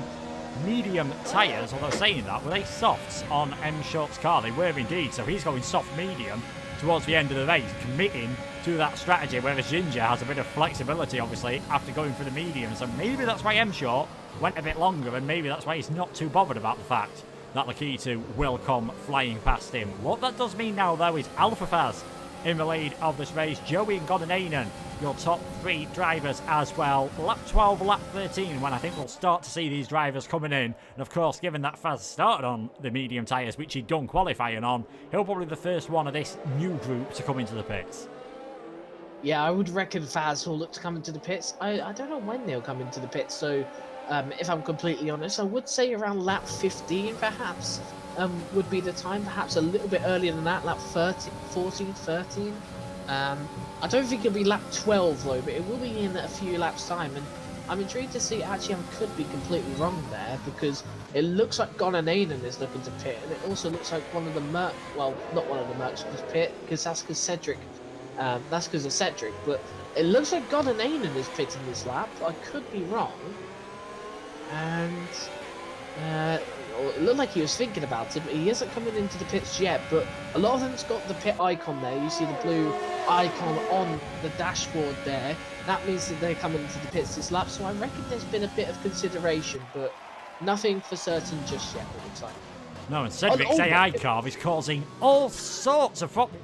medium tyres, although saying that, were they softs on M Short's car? They were indeed, so he's going soft medium towards the end of the race, committing to that strategy, whereas Ginger has a bit of flexibility, obviously, after going for the medium, so maybe that's why M Short went a bit longer, and maybe that's why he's not too bothered about the fact that Lakitu will come flying past him. What that does mean now, though, is Alpha Faz in the lead of this race. Joey and Gonanen, your top 3 drivers as well. Lap 12, lap 13, when I think we'll start to see these drivers coming in. And of course, given that Faz started on the medium tyres, which he'd done qualifying on, he'll probably be the first one of this new group to come into the pits. Yeah, I would reckon Faz will look to come into the pits. I don't know when they'll come into the pits, so if I'm completely honest, I would say around lap 15 perhaps would be the time, perhaps a little bit earlier than that, lap 13, 14, 13. I don't think it'll be lap 12 though, but it will be in a few laps time, and I'm intrigued to see. Actually, I could be completely wrong there, because it looks like Gonanen is looking to pit, and it also looks like one of the well, not one of the Mercs is pit, because that's because Cedric. That's because of Cedric, but it looks like Gonanen is pitting this lap. I could be wrong. And it looked like he was thinking about it, but he isn't coming into the pits yet. But a lot of them's got the pit icon there. You see the blue icon on the dashboard there. That means that they're coming into the pits this lap. So I reckon there's been a bit of consideration, but nothing for certain just yet, it looks like. No, and Cedric's AI carve is causing all sorts of problems.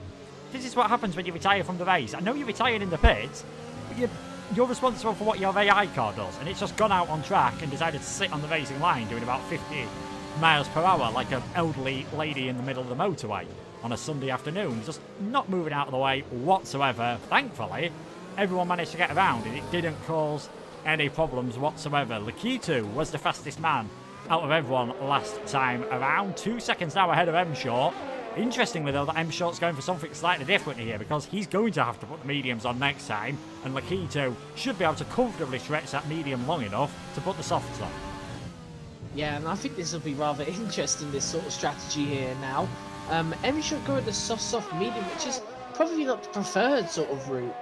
This is what happens when you retire from the race. I know you retired in the pits, but you're responsible for what your AI car does, and it's just gone out on track and decided to sit on the racing line doing about 50 miles per hour like an elderly lady in the middle of the motorway on a Sunday afternoon, just not moving out of the way whatsoever. Thankfully, everyone managed to get around and it didn't cause any problems whatsoever. Lakitu was the fastest man out of everyone last time around, 2 seconds now ahead of M Short. Interestingly though, that M Short's going for something slightly different here because he's going to have to put the mediums on next time, and Lakitu should be able to comfortably stretch that medium long enough to put the softs on. Yeah, and I think this will be rather interesting, this sort of strategy here now. M Short go with the soft medium, which is probably not the preferred sort of route.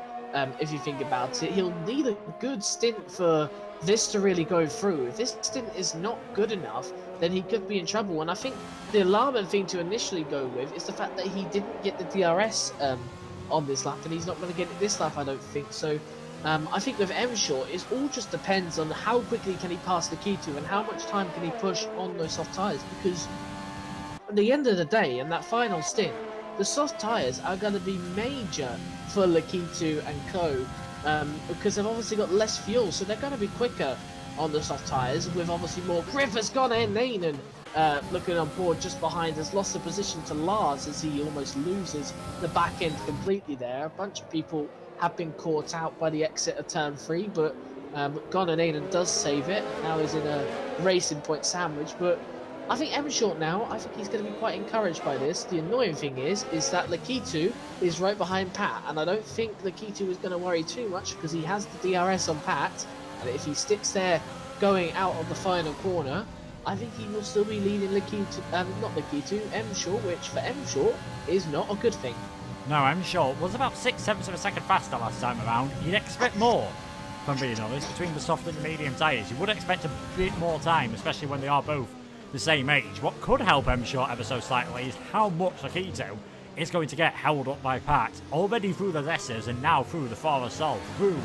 If you think about it, he'll need a good stint for this to really go through. If this stint is not good enough, then he could be in trouble. And I think the alarming thing to initially go with is the fact that he didn't get the DRS on this lap, and he's not going to get it this lap, I don't think. So I think with M Short, it all just depends on how quickly can he pass the Lakitu and how much time can he push on those soft tyres, because at the end of the day, in that final stint, the soft tyres are going to be major for Lakitu and co, because they've obviously got less fuel, so they're going to be quicker on the soft tyres, with obviously more. Griff has gone in, and looking on board just behind, has lost the position to Lars as he almost loses the back end completely there. A bunch of people have been caught out by the exit of turn 3, but Gonanen does save it. Now he's in a racing point sandwich, but I think M Short now, I think he's going to be quite encouraged by this. The annoying thing is that Lakitu is right behind Pat, and I don't think Lakitu is going to worry too much because he has the DRS on Pat, and if he sticks there going out of the final corner, I think he will still be leading M Short, which for M Short is not a good thing. No, M Short was about 6/7 of a second faster last time around. You'd expect more, if I'm being honest, between the soft and the medium tyres. You would expect a bit more time, especially when they are both the same age. What could help M Short ever so slightly is how much Lakitu is going to get held up by Pat. Already through the Zessers and now through the Forest Salt, through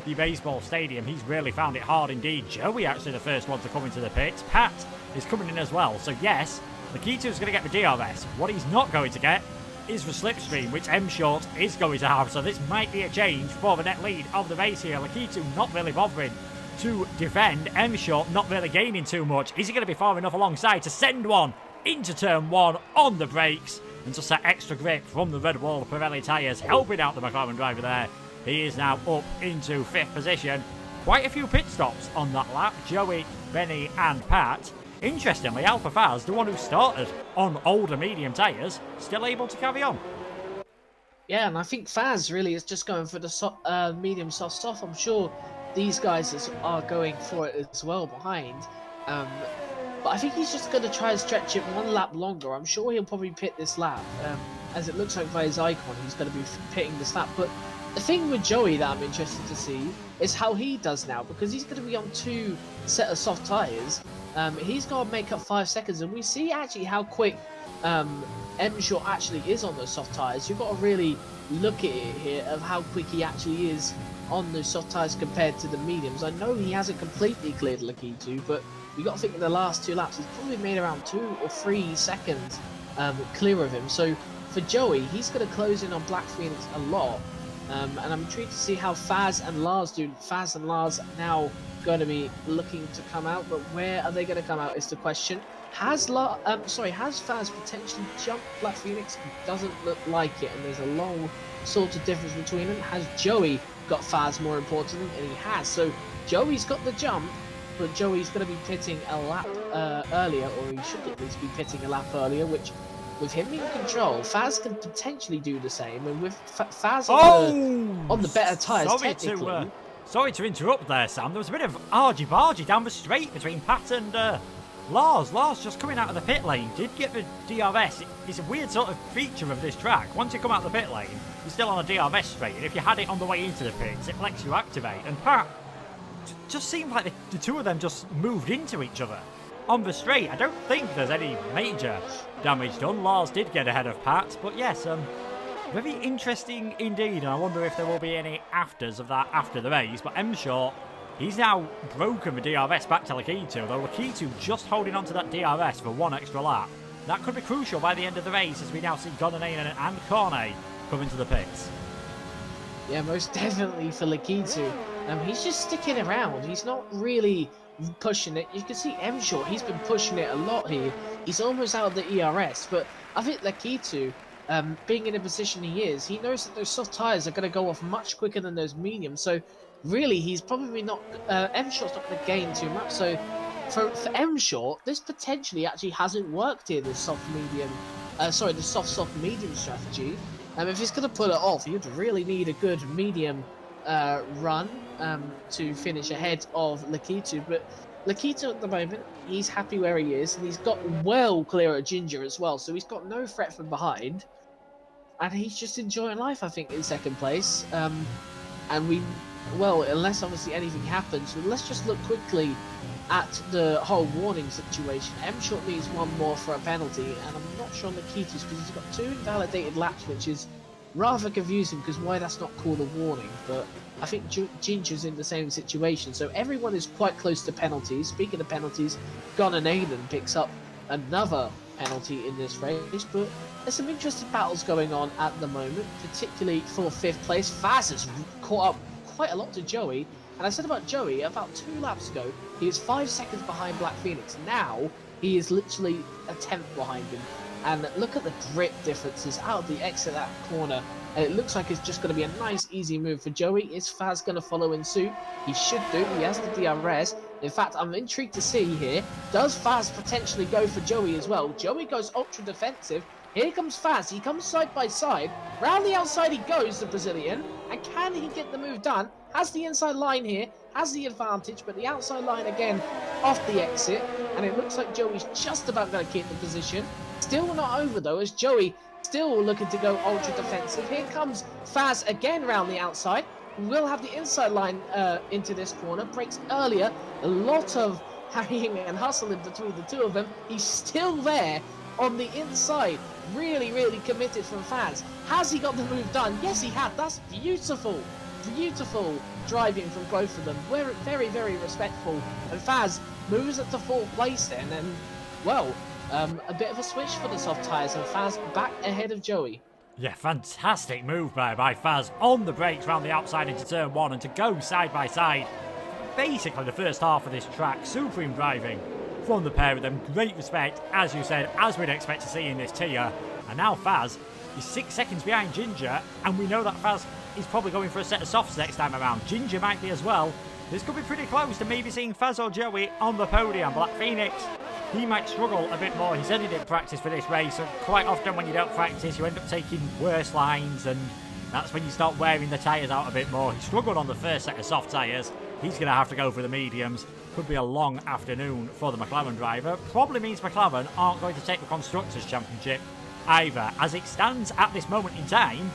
the baseball stadium, he's really found it hard indeed. Joey actually the first one to come into the pits. Pat is coming in as well. So yes, Lakitu is going to get the DRS. What he's not going to get is the slipstream, which M Short is going to have. So this might be a change for the net lead of the race here. Lakitu not really bothering to defend. M Short not really gaining too much. Is he going to be far enough alongside to send one into turn 1 on the brakes? And just that extra grip from the Red Wall Pirelli tyres helping out the McLaren driver there. He is now up into 5th position. Quite a few pit stops on that lap. Joey, Benny and Pat. Interestingly, Alpha Faz, the one who started on older medium tyres, still able to carry on. Yeah, and I think Faz really is just going for the medium soft. I'm sure these guys are going for it as well behind. But I think he's just going to try and stretch it one lap longer. I'm sure he'll probably pit this lap. As it looks like by his icon, he's going to be pitting this lap. But the thing with Joey that I'm interested to see is how he does now, because he's going to be on 2 set of soft tyres. He's got to make up 5 seconds, and we see actually how quick M Short actually is on those soft tyres. You've got to really look at it here of how quick he actually is on those soft tyres compared to the mediums. I know he hasn't completely cleared Lakitu, but you got to think in the last 2 laps he's probably made around 2 or 3 seconds clear of him. So for Joey, he's going to close in on Black Phoenix a lot, and I'm intrigued to see how Faz and Lars do. Faz and Lars now going to be looking to come out, but where are they going to come out is the question. Has Faz potentially jumped Black Phoenix? Doesn't look like it, and there's a long sort of difference between them. Has Joey got Faz more importantly? And he has. So Joey's got the jump, but Joey's going to be pitting a lap earlier, or he should at least be pitting a lap earlier, which with him in control, Faz can potentially do the same, and with Faz on the better tyres technically. Sorry to interrupt there, Sam. There was a bit of argy-bargy down the straight between Pat and Lars. Lars just coming out of the pit lane did get the DRS. It's a weird sort of feature of this track. Once you come out of the pit lane, you're still on a DRS straight, and if you had it on the way into the pits, it lets you activate. And Pat just seemed like the two of them just moved into each other on the straight. I don't think there's any major damage done. Lars did get ahead of Pat, but yes, very interesting indeed, and I wonder if there will be any afters of that after the race. But M Short, he's now broken the DRS back to Lakitu, though Lakitu just holding on to that DRS for 1 extra lap. That could be crucial by the end of the race, as we now see Gonanen and Cornet come into the pits. Yeah, most definitely for Lakitu. He's just sticking around. He's not really pushing it. You can see M Short, he's been pushing it a lot here. He's almost out of the ERS, but I think Lakitu, being in the position he is, he knows that those soft tyres are going to go off much quicker than those mediums. So really, he's probably not, M Short's not going to gain too much. So for M Short, this potentially actually hasn't worked here, this soft medium, the soft medium strategy. If he's going to pull it off, he'd really need a good medium run to finish ahead of Lakitu. But Lakitu at the moment, he's happy where he is, and he's got well clear of Ginger as well. So he's got no threat from behind, and he's just enjoying life, I think, in second place. And well, unless obviously anything happens, let's just look quickly at the whole warning situation. M Short needs one more for a penalty, and I'm not sure on Lakitu's because he's got 2 invalidated laps, which is rather confusing because why that's not called a warning. But I think Ginger's in the same situation, so everyone is quite close to penalties. Speaking of penalties, Gon and Aiden picks up another penalty in this race, but there's some interesting battles going on at the moment, particularly for 5th place. Faz has caught up quite a lot to Joey. And I said about Joey, about 2 laps ago, he was 5 seconds behind Black Phoenix. Now, he is literally a 10th behind him. And look at the grip differences out of the exit of that corner. And it looks like it's just going to be a nice, easy move for Joey. Is Faz going to follow in suit? He should do. He has the DRS. In fact, I'm intrigued to see here, does Faz potentially go for Joey as well? Joey goes ultra defensive. Here comes Faz. He comes side by side. Round the outside he goes, the Brazilian. And can he get the move done? Has the inside line here, has the advantage, but the outside line again off the exit. And it looks like Joey's just about going to keep the position. Still not over though, as Joey still looking to go ultra defensive. Here comes Faz again round the outside. We'll have the inside line into this corner. Breaks earlier. A lot of harrying and hustling between the two of them. He's still there on the inside. Really, really committed from Faz. Has he got the move done? Yes, he had. That's beautiful. Beautiful driving from both of them. We're very, very respectful. And Faz moves up to 4th place then. And, well, a bit of a switch for the soft tyres. And Faz back ahead of Joey. Yeah, fantastic move by Faz on the brakes round the outside into turn 1 and to go side by side. Basically the first half of this track, supreme driving from the pair of them. Great respect, as you said, as we'd expect to see in this tier. And now Faz is 6 seconds behind Ginger, and we know that Faz is probably going for a set of softs next time around. Ginger might be as well. This could be pretty close to maybe seeing Faz or Joey on the podium. Black Phoenix, he might struggle a bit more. He said he didn't practice for this race, so quite often when you don't practice, you end up taking worse lines, and that's when you start wearing the tyres out a bit more. He struggled on the first set of soft tyres. He's going to have to go for the mediums. Could be a long afternoon for the McLaren driver. Probably means McLaren aren't going to take the Constructors' Championship either. As it stands at this moment in time,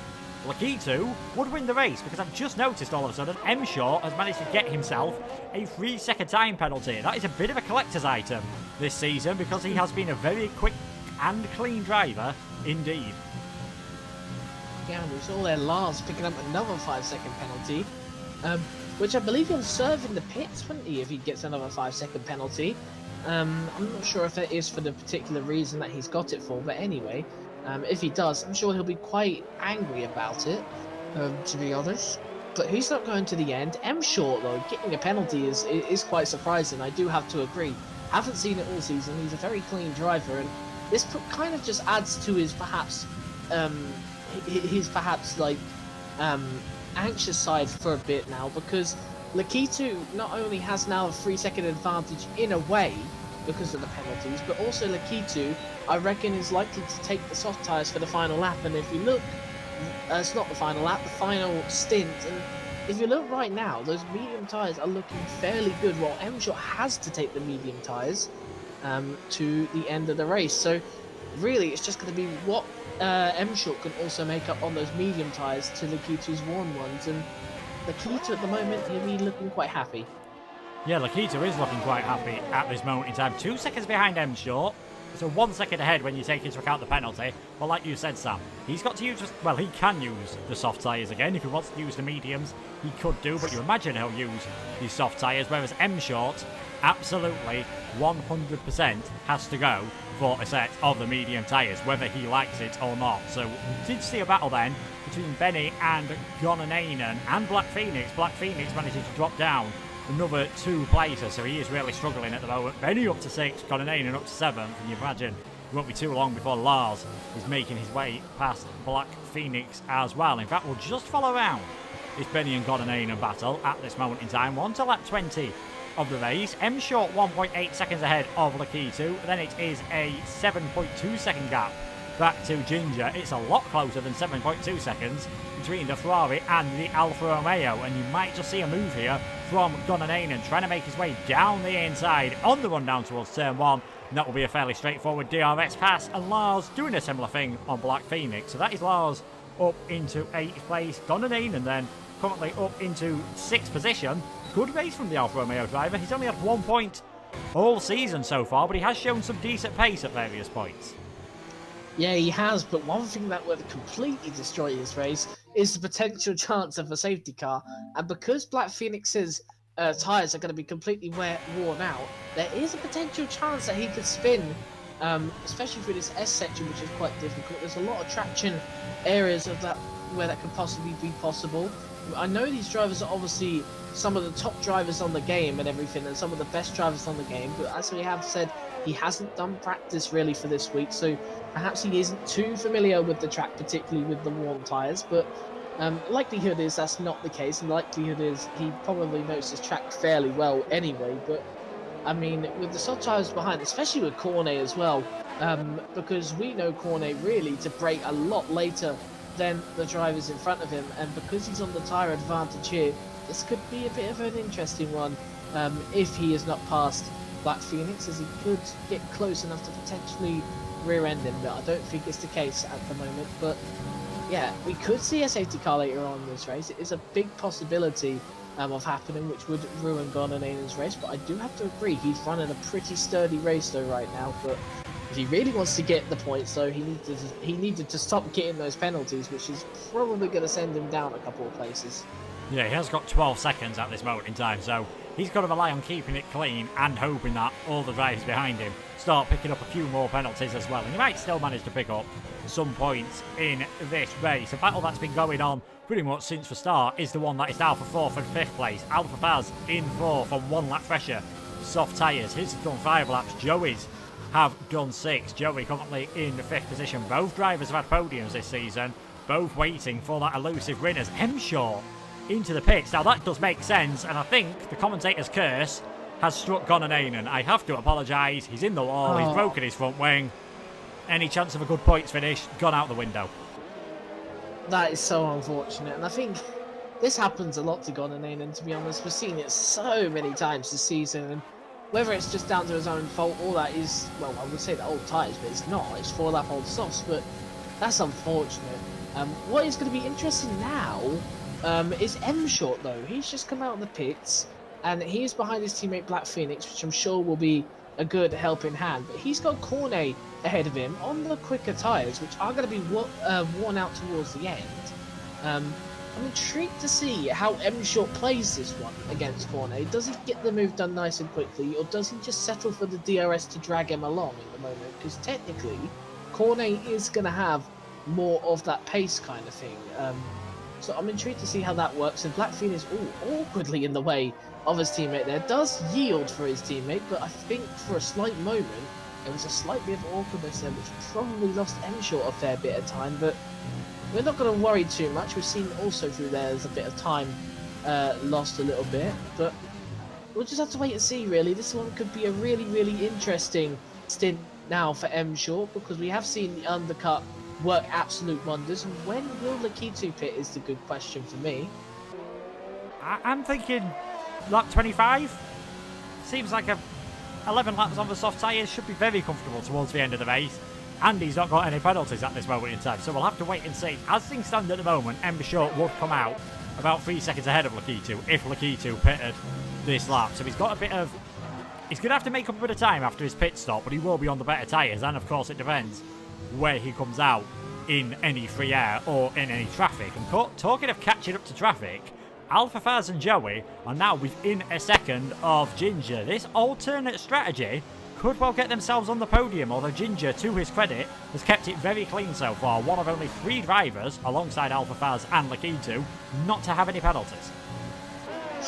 Lakitu would win the race, because I've just noticed all of a sudden M Short has managed to get himself a 3-second time penalty. That is a bit of a collector's item this season, because he has been a very quick and clean driver indeed. Yeah, we saw there Lars picking up another 5-second penalty, which I believe he'll serve in the pits, wouldn't he, if he gets another 5-second penalty. I'm not sure if that is for the particular reason that he's got it for, but anyway, if he does, I'm sure he'll be quite angry about it, to be honest. But he's not going to the end. M Short, though, getting a penalty is quite surprising, I do have to agree. Haven't seen it all season. He's a very clean driver, and this kind of just adds to his perhaps anxious side for a bit now, because Lakitu not only has now a 3-second advantage in a way because of the penalties, but also Lakitu, I reckon, is likely to take the soft tyres for the final lap. And if you look, it's not the final lap, the final stint, and if you look right now, those medium tyres are looking fairly good, while M Short has to take the medium tyres to the end of the race. So really, it's just going to be what M Short can also make up on those medium tyres to Lakitu's worn ones, and Lakitu at the moment, he'll be looking quite happy. Yeah, Lakitu is looking quite happy at this moment in time. 2 seconds behind M Short. So 1 second ahead when you take into account the penalty. But like you said, Sam, he's got to use, well, he can use the soft tyres again. If he wants to use the mediums, he could do, but you imagine he'll use these soft tyres, whereas M Short absolutely 100% has to go for a set of the medium tyres, whether he likes it or not. So we did see a battle then between Benny and Gonainen and Black Phoenix. Black Phoenix managing to drop down another 2 places, so he is really struggling at the moment. Benny up to 6, Gonainen up to 7th, and you imagine it won't be too long before Lars is making his way past Black Phoenix as well. In fact, we'll just follow around this Benny and Gonainen battle at this moment in time. 1 to lap 20 of the race. M Short 1.8 seconds ahead of Lakitu. Then it is a 7.2 second gap back to Ginger. It's a lot closer than 7.2 seconds between the Ferrari and the Alfa Romeo, and you might just see a move here from Gonainen trying to make his way down the inside on the run down towards turn 1, and that will be a fairly straightforward DRS pass, and Lars doing a similar thing on Black Phoenix. So that is Lars up into 8th place. Gonainen then currently up into 6th position. Good race from the Alfa Romeo driver. He's only had 1 point all season so far, but he has shown some decent pace at various points. Yeah, he has, but one thing that would completely destroy his race is the potential chance of a safety car. And because Black Phoenix's tyres are going to be completely worn out, there is a potential chance that he could spin, especially through this S section, which is quite difficult. There's a lot of traction areas of that where that could possibly be possible. I know these drivers are obviously some of the top drivers on the game and everything, and some of the best drivers on the game, but as we have said, he hasn't done practice really for this week, so perhaps he isn't too familiar with the track, particularly with the worn tyres, but likelihood is that's not the case, and likelihood is he probably knows his track fairly well anyway. But I mean, with the soft tyres behind, especially with Cornet as well, because we know Cornet really to brake a lot later than the drivers in front of him, and because he's on the tyre advantage here, this could be a bit of an interesting one if he is not past Black Phoenix, as he could get close enough to potentially rear-end him, but I don't think it's the case at the moment. But yeah, we could see a safety car later on in this race. It is a big possibility of happening, which would ruin Gonainen's race, but I do have to agree, he's running a pretty sturdy race though right now. But if he really wants to get the points though, he needed to stop getting those penalties, which is probably going to send him down a couple of places. Yeah, he has got 12 seconds at this moment in time, so he's got to rely on keeping it clean and hoping that all the drivers behind him start picking up a few more penalties as well. And he might still manage to pick up some points in this race. A battle that's been going on pretty much since the start is the one that is Alpha 4th and 5th place. Alpha Paz in 4th on 1 lap fresher. Soft tyres. His has done 5 laps. Joey's have done 6. Joey currently in the 5th position. Both drivers have had podiums this season. Both waiting for that elusive winners. M Short into the pits. Now that does make sense, and I think the commentator's curse has struck Gonainen. I have to apologise. He's in the wall. He's broken his front wing. Any chance of a good points finish gone out the window. That is so unfortunate, and I think this happens a lot to Gonainen, to be honest. We've seen it so many times this season, and whether it's just down to his own fault or that is, well, I would say the old tyres, but it's not. It's 4 lap old softs, but that's unfortunate. What is going to be interesting now is M Short though. He's just come out of the pits and he's behind his teammate Black Phoenix, which I'm sure will be a good helping hand. But he's got Cornet ahead of him on the quicker tyres, which are going to be worn out towards the end. I'm intrigued to see how M Short plays this one against Cornet. Does he get the move done nice and quickly, or does he just settle for the DRS to drag him along at the moment? Because technically, Cornet is going to have more of that pace kind of thing. So I'm intrigued to see how that works. And Black Phoenix, awkwardly in the way of his teammate there, does yield for his teammate, but I think for a slight moment, there was a slight bit of awkwardness there, which probably lost M Short a fair bit of time, but we're not going to worry too much. We've seen also through there's a bit of time lost a little bit, but we'll just have to wait and see, really. This one could be a really, really interesting stint now for M Short, because we have seen the undercut work absolute wonders. And when will Lakitu pit is the good question for me. I'm thinking lap 25. Seems like 11 laps on the soft tyres should be very comfortable towards the end of the race. And he's not got any penalties at this moment in time, so we'll have to wait and see. As things stand at the moment, M Short would come out about 3 seconds ahead of Lakitu if Lakitu pitted this lap. So he's got a bit of He's going to have to make up a bit of time after his pit stop, but he will be on the better tyres. And, of course, it depends where he comes out in any free air or in any traffic. And talking of catching up to traffic, Alpha Faz and Joey are now within a second of Ginger. This alternate strategy could well get themselves on the podium, although Ginger, to his credit, has kept it very clean so far. One of only 3 drivers, alongside Alpha Faz and Lakitu, not to have any penalties.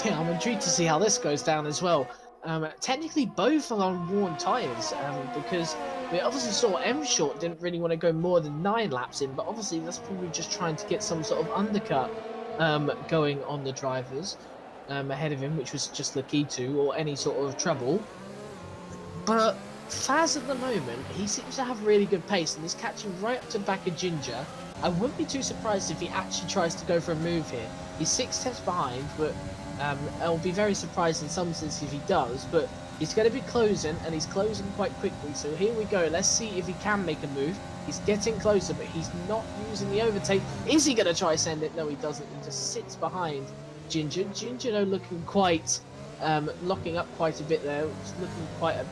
Yeah, I'm intrigued to see how this goes down as well. Technically, both are on worn tyres, because we obviously saw M Short didn't really want to go more than 9 laps in, but obviously that's probably just trying to get some sort of undercut going on the drivers ahead of him, which was just Lakitu or any sort of trouble. But Faz at the moment, he seems to have really good pace and he's catching right up to the back of Ginger. I wouldn't be too surprised if he actually tries to go for a move here. He's 6 tenths behind, but I'll be very surprised in some sense if he does, but he's going to be closing, and he's closing quite quickly. So here we go. Let's see if he can make a move. He's getting closer, but he's not using the overtake. Is he going to try send it? No, he doesn't. He just sits behind Ginger. Ginger, though, looking quite, locking up quite a bit there. Just looking quite a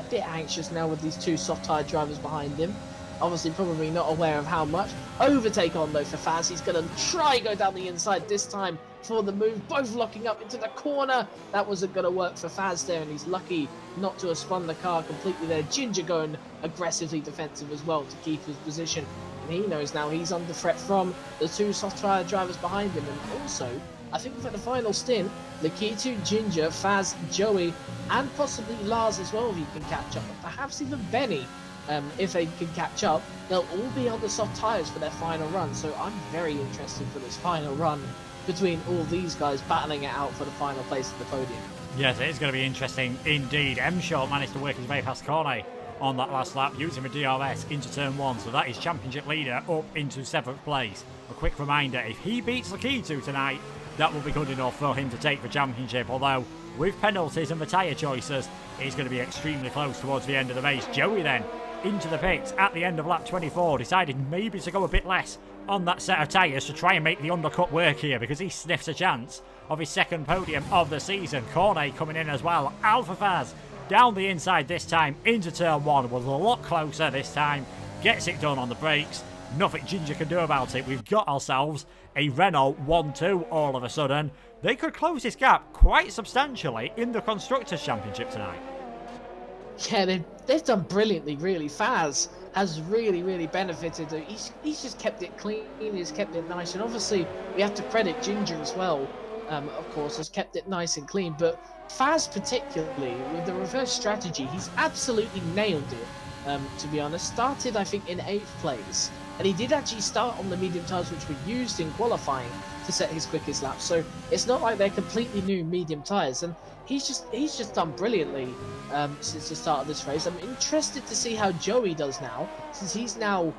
bit anxious now with these 2 soft-tyre drivers behind him. Obviously, probably not aware of how much. Overtake on, though, for Faz. He's going to try go down the inside this time for the move. Both locking up into the corner. That wasn't going to work for Faz there, and he's lucky not to have spun the car completely there. Ginger going aggressively defensive as well to keep his position. And he knows now he's under threat from the 2 soft-tyre drivers behind him. And also, I think for the final stint, Lakitu, Ginger, Faz, Joey, and possibly Lars as well if he can catch up. Perhaps even Benny. If they can catch up, they'll all be on the soft tyres for their final run. So I'm very interested for this final run between all these guys battling it out for the final place at the podium. Yes, it is going to be interesting indeed. M Short managed to work his way past Cornet on that last lap using the DRS into turn 1. So that is championship leader up into 7th place. A quick reminder, if he beats Lakitu tonight, that will be good enough for him to take the championship. Although, with penalties and the tyre choices, he's going to be extremely close towards the end of the race. Joey then into the pits at the end of lap 24, decided maybe to go a bit less on that set of tyres to try and make the undercut work here, because he sniffs a chance of his 2nd podium of the season. Cornet coming in as well. Alpha Faz down the inside this time into turn 1, was a lot closer this time, gets it done on the brakes. Nothing Ginger can do about it. We've got ourselves a Renault 1-2 all of a sudden. They could close this gap quite substantially in the Constructors' Championship tonight. Yeah, they've done brilliantly, really. Faz has really benefited. He's just kept it clean, he's kept it nice, and obviously we have to credit Ginger as well, of course, has kept it nice and clean, but Faz particularly, with the reverse strategy, he's absolutely nailed it, to be honest. Started, I think, in 8th place, and he did actually start on the medium tyres which were used in qualifying to set his quickest lap, so it's not like they're completely new medium tyres, and he's just done brilliantly since the start of this race. I'm interested to see how Joey does now, since he's now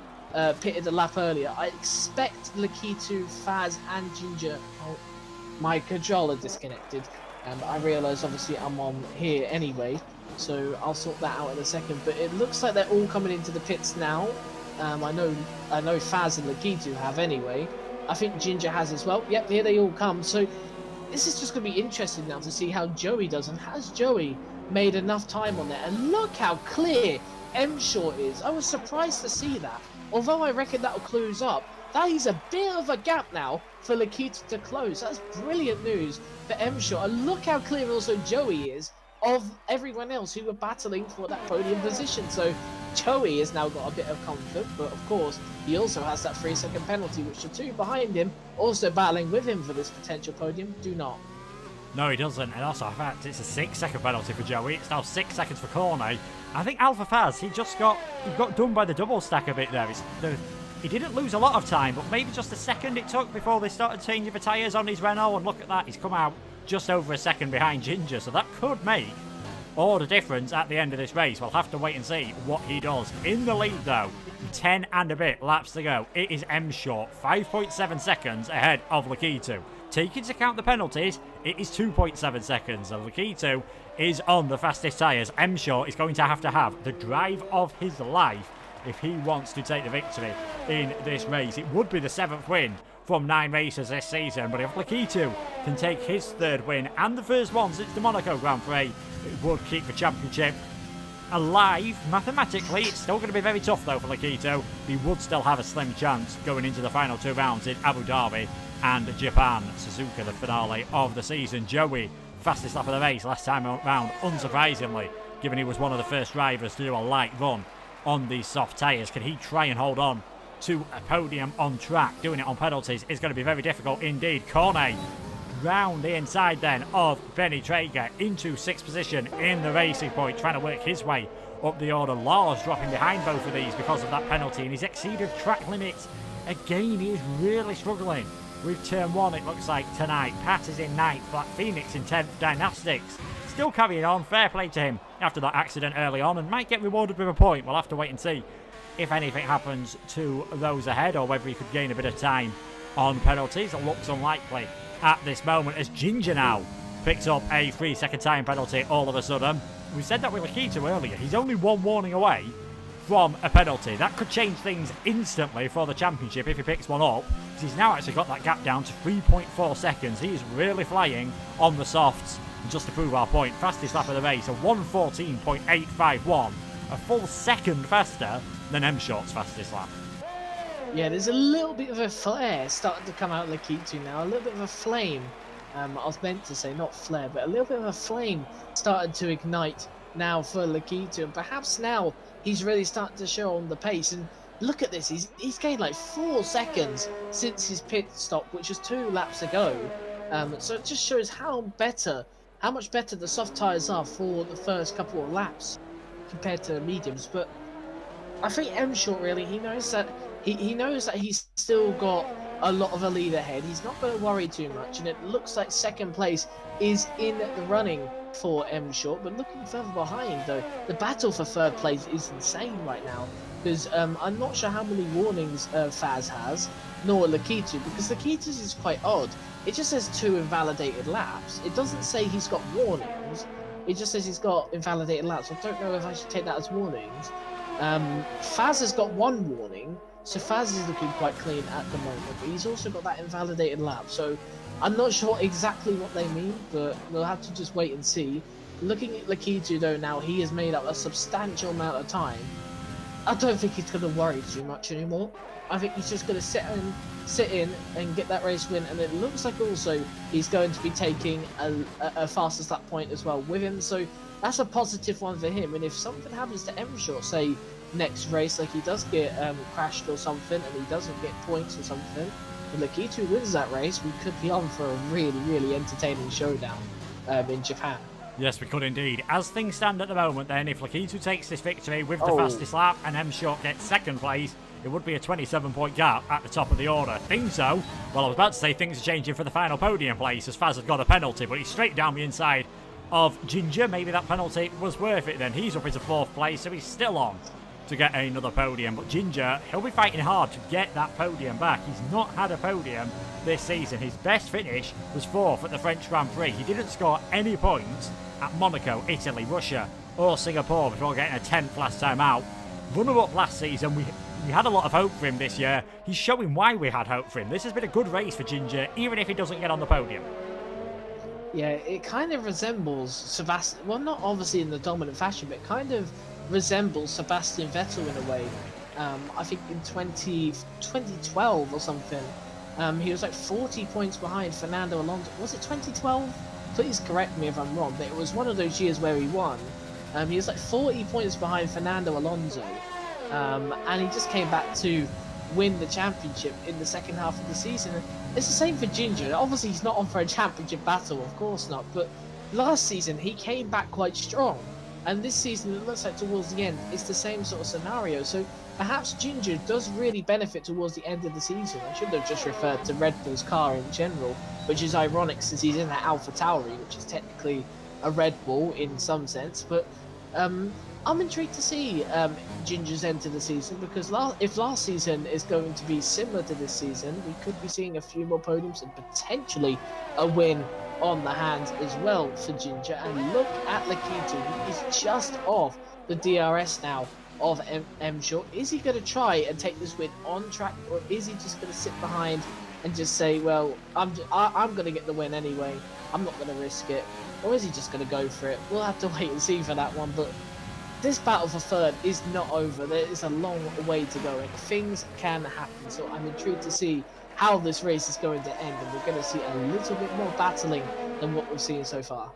pitted a lap earlier. I expect Lakitu, Faz, and Ginger. Oh, my controller disconnected, and I realise obviously I'm on here anyway, so I'll sort that out in a second. But it looks like they're all coming into the pits now. I know Faz and Lakitu have anyway. I think Ginger has as well. Yep, here they all come. So this is just going to be interesting now to see how Joey does, and has Joey made enough time on there? And look how clear M Short is. I was surprised to see that. Although I reckon that'll close up, that is a bit of a gap now for Lakitu to close. That's brilliant news for M Short. And look how clear also Joey is of everyone else who were battling for that podium position. So Joey has now got a bit of comfort, but of course he also has that 3-second penalty, which the 2 behind him, also battling with him for this potential podium, do not. No, he doesn't. And also, in fact, it's a 6-second penalty for Joey. It's now 6 seconds for Cornet. I think Alpha Faz, he got done by the double stack a bit there. He didn't lose a lot of time, but maybe just a second it took before they started changing the tyres on his Renault. And look at that, he's come out just over a second behind Ginger. So that could make all the difference at the end of this race. We'll have to wait and see what he does. In the lead, though, 10 and a bit laps to go. It is M Short, 5.7 seconds ahead of Lakitu. Taking into account the penalties, it is 2.7 seconds. And Lakitu is on the fastest tyres. M Short is going to have the drive of his life if he wants to take the victory in this race. It would be the 7th win from 9 races this season. But if Lakitu can take his 3rd win and the first one since the Monaco Grand Prix, it would keep the championship alive. Mathematically, it's still going to be very tough though for Lakitu. He would still have a slim chance going into the final 2 rounds in Abu Dhabi and Japan. Suzuka, the finale of the season. Joey, fastest lap of the race last time round, unsurprisingly, given he was one of the first drivers to do a light run on these soft tyres. Can he try and hold on to a podium on track? Doing it on penalties is going to be very difficult indeed. Cornet round the inside then of Benny Traeger into 6th position in the Racing Point, trying to work his way up the order. Lars dropping behind both of these because of that penalty, and he's exceeded track limits again. He is really struggling with turn 1, it looks like, tonight. Pat is in 9th, Black Phoenix in 10th, Dynastics still carrying on. Fair play to him after that accident early on, and might get rewarded with a point. We'll have to wait and see if anything happens to those ahead, or whether he could gain a bit of time on penalties. It looks unlikely at this moment, as Ginger now picks up a 3-second time penalty all of a sudden. We said that with Lakitu earlier. He's only 1 warning away from a penalty. That could change things instantly for the championship if he picks one up, because he's now actually got that gap down to 3.4 seconds. He is really flying on the softs. And just to prove our point, fastest lap of the race, a 1:14.851, a full second faster than M Short's fastest lap. Yeah, there's a little bit of a flare starting to come out of Lakitu now, a little bit of a flame. I was meant to say not flare, but a little bit of a flame started to ignite now for Lakitu, and perhaps now he's really starting to show on the pace. And look at this, he's gained like 4 seconds since his pit stop, which was 2 laps ago. So it just shows how much better the soft tyres are for the first couple of laps compared to the mediums. But I think M Short really, he knows that he's still got a lot of a lead ahead. He's not going to worry too much, and it looks like 2nd place is in the running for M Short. But looking further behind though, the battle for 3rd place is insane right now, because I'm not sure how many warnings Faz has, nor Lakitu, because Lakitu's is quite odd. It just says 2 invalidated laps. It doesn't say he's got warnings. It just says he's got invalidated laps. I don't know if I should take that as warnings. Faz has got 1 warning, so Faz is looking quite clean at the moment, but he's also got that invalidated lap. So I'm not sure exactly what they mean, but we'll have to just wait and see. Looking at Lakitu though now, he has made up a substantial amount of time. I don't think he's going to worry too much anymore. I think he's just going to sit in and get that race win, and it looks like also he's going to be taking a fastest lap point as well with him, so that's a positive one for him. And if something happens to M Short, say next race, like he does get crashed or something and he doesn't get points or something, and Lakitu wins that race, we could be on for a really, really entertaining showdown in Japan. Yes, we could indeed. As things stand at the moment then, if Lakitu takes this victory with the fastest lap and M Short gets 2nd place, it would be a 27-point gap at the top of the order. Things though, well, I was about to say things are changing for the final podium place, as Faz has got a penalty, but he's straight down the inside of Ginger. Maybe that penalty was worth it then. He's up into 4th place, so he's still on to get another podium. But Ginger, he'll be fighting hard to get that podium back. He's not had a podium this season. His best finish was 4th at the French Grand Prix. He didn't score any points at Monaco, Italy, Russia or Singapore before getting a 10th last time out. Runner-up last season. We had a lot of hope for him this year. He's showing why we had hope for him. This has been a good race for Ginger, even if he doesn't get on the podium. Yeah, it kind of resembles Sebastian, well, not obviously in the dominant fashion, but it kind of resembles Sebastian Vettel in a way. I think in 2012 or something, he was like 40 points behind Fernando Alonso. Was it 2012? Please correct me if I'm wrong, but it was one of those years where he won. He was like 40 points behind Fernando Alonso, and he just came back to win the championship in the second half of the season. It's the same for Ginger. Obviously, he's not on for a championship battle, of course not, but last season he came back quite strong, and this season it looks like towards the end it's the same sort of scenario. So perhaps Ginger does really benefit towards the end of the season. I should have just referred to Red Bull's car in general, which is ironic since he's in that AlphaTauri, which is technically a Red Bull in some sense. But I'm intrigued to see Ginger's end to the season, because if last season is going to be similar to this season, we could be seeing a few more podiums and potentially a win on the hands as well for Ginger. And look at Lakitu, he's just off the DRS now of M Short. Is he going to try and take this win on track, or is he just going to sit behind and just say, well, I'm going to get the win anyway. I'm not going to risk it. Or is he just going to go for it? We'll have to wait and see for that one. But this battle for third is not over. There is a long way to go, and things can happen. So I'm intrigued to see how this race is going to end, and we're going to see a little bit more battling than what we've seen so far.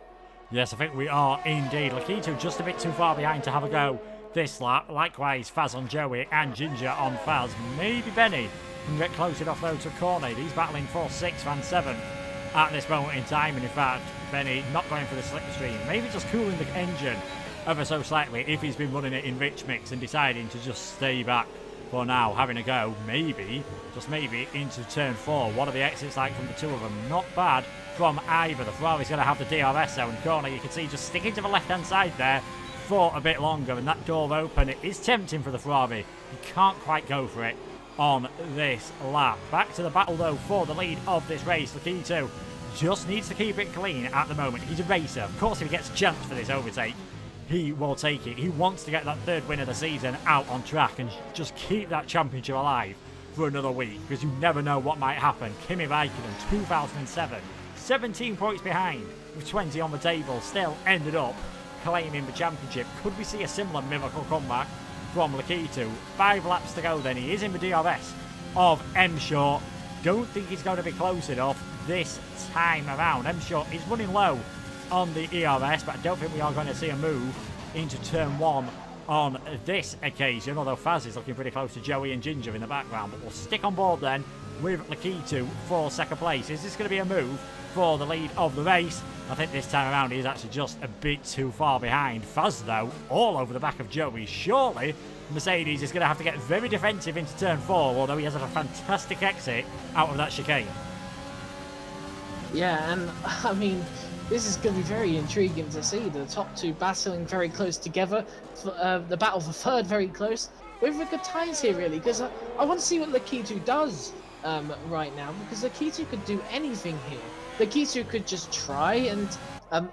Yes, I think we are indeed. Lakitu just a bit too far behind to have a go this lap. Likewise, Faz on Joey and Ginger on Faz. Maybe Benny can get close enough though to Cornet. He's battling for 6th and 7th at this moment in time. And in fact, Benny not going for the slipstream. Maybe just cooling the engine ever so slightly if he's been running it in rich mix and deciding to just stay back for now, having a go, maybe, just maybe, into turn 4. What are the exits like from the two of them? Not bad from either. The Ferrari's going to have the DRS zone corner. You can see just sticking to the left-hand side there for a bit longer, and that door open. It is tempting for the Ferrari. You can't quite go for it on this lap. Back to the battle, though, for the lead of this race. Lakitu just needs to keep it clean at the moment. He's a racer. Of course, if he gets a chance for this overtake, he will take it. He wants to get that third win of the season out on track and just keep that championship alive for another week, because you never know what might happen. Kimi Raikkonen, 2007, 17 points behind with 20 on the table, still ended up claiming the championship. Could we see a similar miracle comeback from Lakitu? 5 laps to go then. He is in the DRS of M Short. Don't think he's going to be close enough this time around. M Short is running low on the ERS, but I don't think we are going to see a move into turn 1 on this occasion, although Faz is looking pretty close to Joey and Ginger in the background. But we'll stick on board then with Lakitu for 2nd place. Is this going to be a move for the lead of the race? I think this time around he's actually just a bit too far behind. Faz, though, all over the back of Joey. Surely Mercedes is going to have to get very defensive into turn 4, although he has a fantastic exit out of that chicane. Yeah, and I mean, this is going to be very intriguing to see. The top two battling very close together. The battle for third very close. With good times here, really, because I want to see what Lakitu does right now, because Lakitu could do anything here. Lakitu could just try and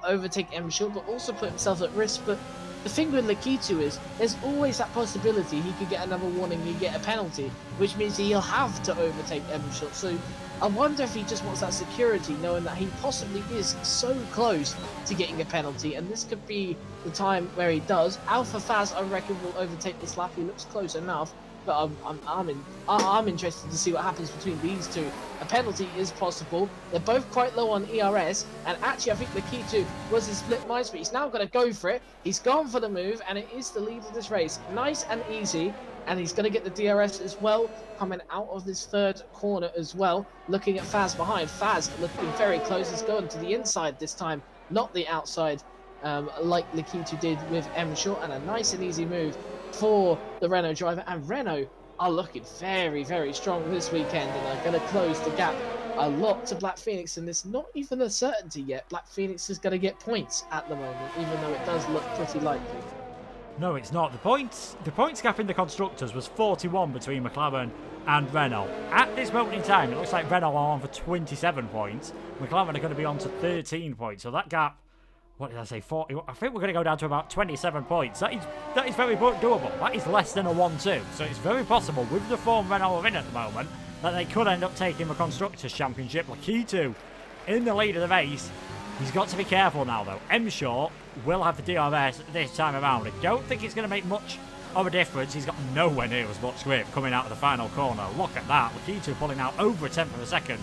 overtake M Short, but also put himself at risk. But the thing with Lakitu is, there's always that possibility he could get another warning, he get a penalty, which means he'll have to overtake M Short. So I wonder if he just wants that security, knowing that he possibly is so close to getting a penalty, and this could be the time where he does. Alpha Faz, I reckon, will overtake this lap. He looks close enough, but I'm interested to see what happens between these two. A penalty is possible. They're both quite low on ERS, and actually I think Lakitu was his split minds, but he's now going to go for it. He's gone for the move, and it is the lead of this race. Nice and easy. And he's going to get the DRS as well, coming out of this third corner as well. Looking at Faz behind. Faz looking very close. He's going to the inside this time, not the outside, like Lakitu did with M Short. And a nice and easy move for the Renault driver. And Renault are looking very, very strong this weekend, and are going to close the gap a lot to Black Phoenix. And it's not even a certainty yet. Black Phoenix is going to get points at the moment, even though it does look pretty likely. No, it's not. The points gap in the Constructors was 41 between McLaren and Renault. At this moment in time, it looks like Renault are on for 27 points. McLaren are going to be on to 13 points. So that gap, what did I say, 40? I think we're going to go down to about 27 points. That is very doable. That is less than a 1-2. So it's very possible, with the form Renault are in at the moment, that they could end up taking the Constructors' Championship. Lakitu in the lead of the race. He's got to be careful now, though. M Short will have the DRS this time around. I don't think it's going to make much of a difference. He's got nowhere near as much grip coming out of the final corner. Look at that. Lakitu pulling out over a tenth of a second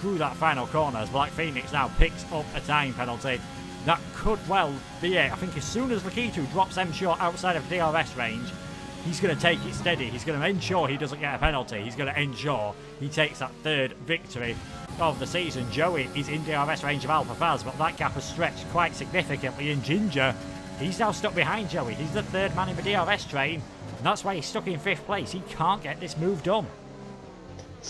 through that final corner as Black Phoenix now picks up a time penalty. That could well be it. I think as soon as Lakitu drops M Short outside of DRS range, he's going to take it steady. He's going to ensure he doesn't get a penalty. He's going to ensure he takes that third victory of the season. Joey is in DRS range of Alpha Faz, but that gap has stretched quite significantly. And Ginger, he's now stuck behind Joey. He's the third man in the DRS train, and that's why he's stuck in 5th place. He can't get this move done.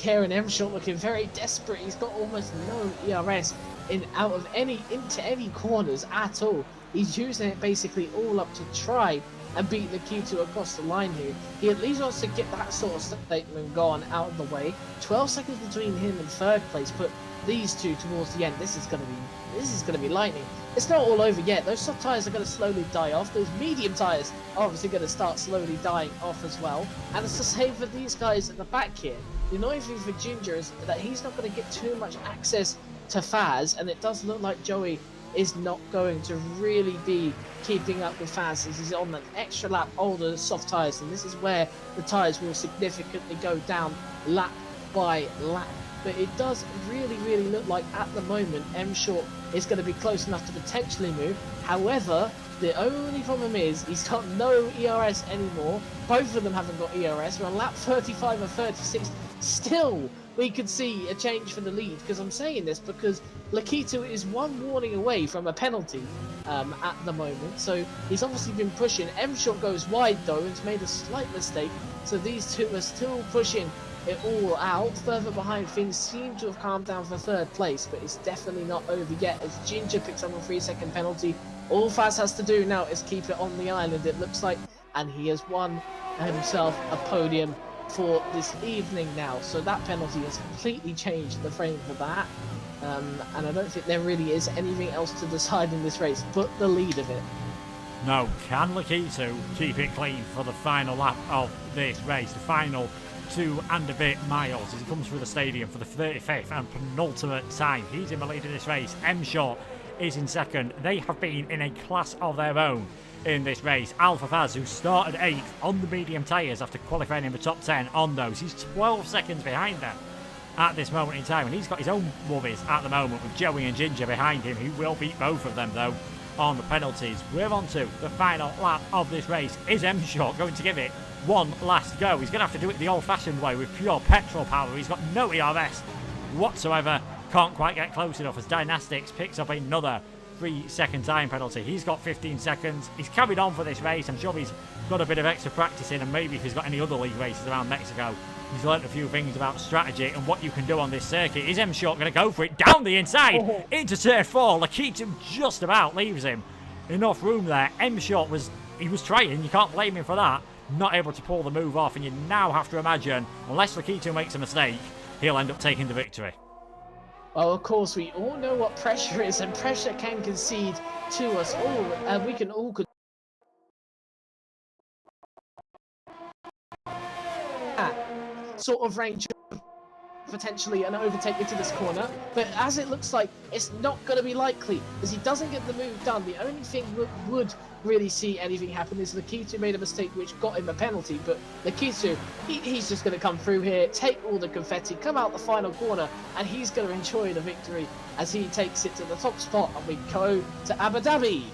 Yeah, and M Short looking very desperate. He's got almost no ERS into any corners at all. He's using it basically all up to try and beat Lakitu across the line here. He at least wants to get that sort of statement gone out of the way. 12 seconds between him and 3rd place, but these two towards the end, this is gonna be lightning. It's not all over yet. Those soft tyres are going to slowly die off. Those medium tyres are obviously going to start slowly dying off as well. And it's the same for these guys at the back here. The annoying thing for Ginger is that he's not going to get too much access to Faz, and it does look like Joey is not going to really be keeping up with Faz as he's on an extra lap older soft tyres, and this is where the tyres will significantly go down lap by lap. But it does really look like at the moment M Short is going to be close enough to potentially move. However, the only problem is he's got no ERS anymore. Both of them haven't got ERS. We're on lap 35 and 36. Still, we could see a change for the lead, because I'm saying this because Lakitu is one warning away from a penalty at the moment. So he's obviously been pushing. M Short goes wide though and has made a slight mistake. So these two are still pushing it all out. Further behind, things seem to have calmed down for third place, but it's definitely not over yet as Ginger picks up a 3-second penalty. All Faz has to do now is keep it on the island, it looks like, and he has won himself a podium for this evening now. So that penalty has completely changed the frame for that, and I don't think there really is anything else to decide in this race but the lead of it. No, can Lakitu keep it clean for the final lap of this race, the final 2 and a bit miles as he comes through the stadium for the 35th and penultimate time. He's in the lead of this race. M Short is in second. They have been in a class of their own in this race. Alpha Faz, who started 8th on the medium tyres after qualifying in the top 10 on those, he's 12 seconds behind them at this moment in time, and he's got his own worries at the moment with Joey and Ginger behind him, who will beat both of them though on the penalties. We're on to the final lap of this race. Is M Short going to give it one last go? He's going to have to do it the old-fashioned way with pure petrol power. He's got no ERS whatsoever. Can't quite get close enough as Dynastics picks up another 3-second time penalty. He's got 15 seconds. He's carried on for this race. I'm sure he's got a bit of extra practice in, and maybe if he's got any other league races around Mexico, he's learnt a few things about strategy and what you can do on this circuit. Is M Short going to go for it down the inside into turn 4? Lakitu just about leaves him enough room there. M Short was trying. You can't blame him for that. Not able to pull the move off, and you now have to imagine, unless Lakitu makes a mistake, he'll end up taking the victory. Well, of course, we all know what pressure is, and pressure can concede to us all, and we can all sort of range potentially an overtake into this corner, but as it looks like, it's not going to be likely as he doesn't get the move done. The only thing would really see anything happen is Lakitu made a mistake which got him a penalty, but Lakitu, he's just going to come through here, take all the confetti, come out the final corner, and he's going to enjoy the victory as he takes it to the top spot, and we go to Abu Dhabi.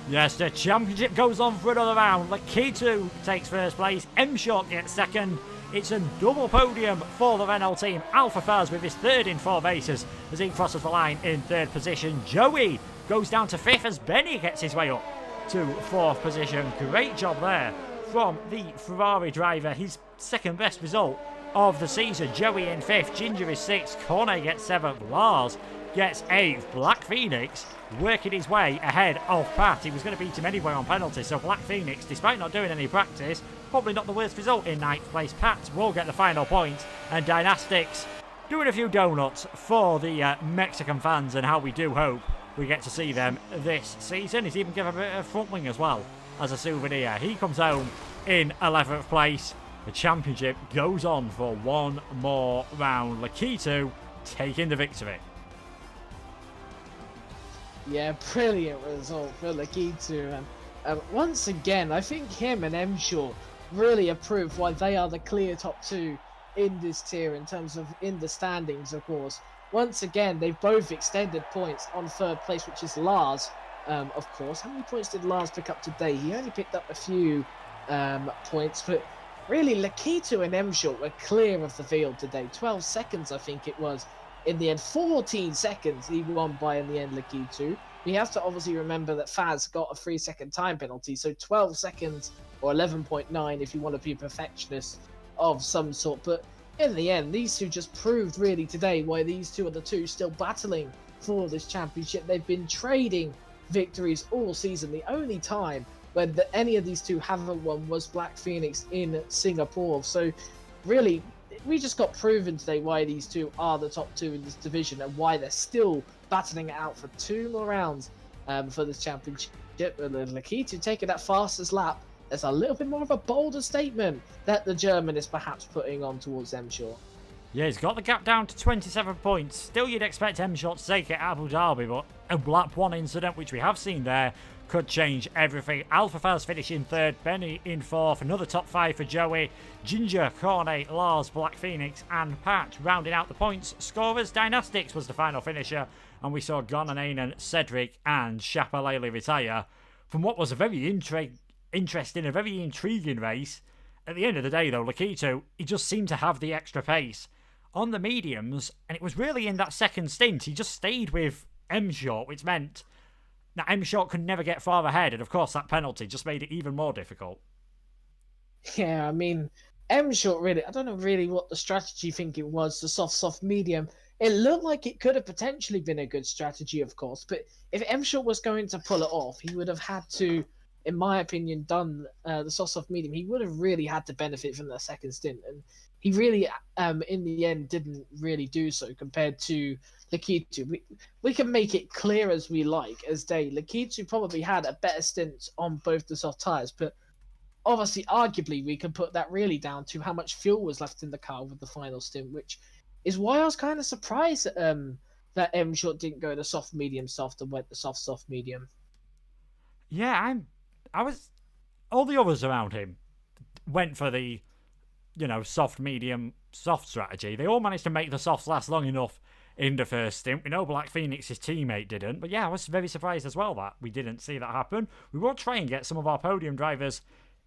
Yes, the championship goes on for another round. Lakitu takes first place, M Short gets second. It's a double podium for the Renault team. Alpha Faz with his third in 4 races as he crosses the line in 3rd position. Joey goes down to 5th as Benny gets his way up to 4th position. Great job there from the Ferrari driver. His 2nd best result of the season. Joey in 5th, Ginger is 6th, Cornet gets 7th, Lars gets 8th. Black Phoenix working his way ahead of Pat. He was going to beat him anyway on penalty, so Black Phoenix, despite not doing any practice, probably not the worst result in 9th place. Pat will get the final point, and Dynastics doing a few donuts for the Mexican fans, and how we do hope we get to see them this season. He's even given a bit of front wing as well as a souvenir. He comes home in 11th place. The championship goes on for one more round. Lakitu taking the victory. Yeah, brilliant result for Lakitu. And once again, I think him and M Short really have proved why they are the clear top 2 in this tier in terms of in the standings, of course. Once again, they've both extended points on 3rd place, which is Lars, of course. How many points did Lars pick up today? He only picked up a few points, but really, Lakitu and M Short were clear of the field today. 12 seconds, I think it was. In the end, 14 seconds he won by in the end, Lakitu. We have to obviously remember that Faz got a 3-second time penalty, so 12 seconds or 11.9 if you want to be a perfectionist of some sort. But in the end, these two just proved really today why these two are the two still battling for this championship. They've been trading victories all season. The only time when any of these two haven't won was Black Phoenix in Singapore. So really, we just got proven today why these two are the top two in this division and why they're still battling it out for 2 more rounds for this championship. And Lakitu taking that fastest lap. There's a little bit more of a bolder statement that the German is perhaps putting on towards M-Short. Yeah, he's got the gap down to 27 points. Still, you'd expect M-Short to take it at Abu Dhabi, but a lap 1 incident, which we have seen there, could change everything. Alpha Faz finishing 3rd, Benny in 4th, another top 5 for Joey, Ginger, Cornet, Lars, Black Phoenix, and Pat rounding out the points scorers. Dynastics was the final finisher, and we saw Gonanen, Cedric, and Shapalele retire from what was a very interesting, a very intriguing race. At the end of the day, though, Lakitu, he just seemed to have the extra pace on the mediums, and it was really in that second stint he just stayed with M-Short, which meant that M-Short could never get far ahead, and of course that penalty just made it even more difficult. Yeah, I mean, M-Short really, I don't know really what the strategy thinking was, the soft, medium. It looked like it could have potentially been a good strategy, of course, but if M-Short was going to pull it off, he would have had to, in my opinion, done the soft, medium. He would have really had to benefit from that second stint, and he really, in the end, didn't really do so compared to Lakitu. We can make it clear as we like as day. Lakitu probably had a better stint on both the soft tyres, but obviously, arguably, we can put that really down to how much fuel was left in the car with the final stint, which is why I was kind of surprised that M-Short didn't go the soft, medium, soft and went the soft, medium. Yeah, I was... All the others around him went for the, soft, medium, soft strategy. They all managed to make the softs last long enough in the first stint. We know Black Phoenix's teammate didn't, but yeah, I was very surprised as well that we didn't see that happen. We will try and get some of our podium drivers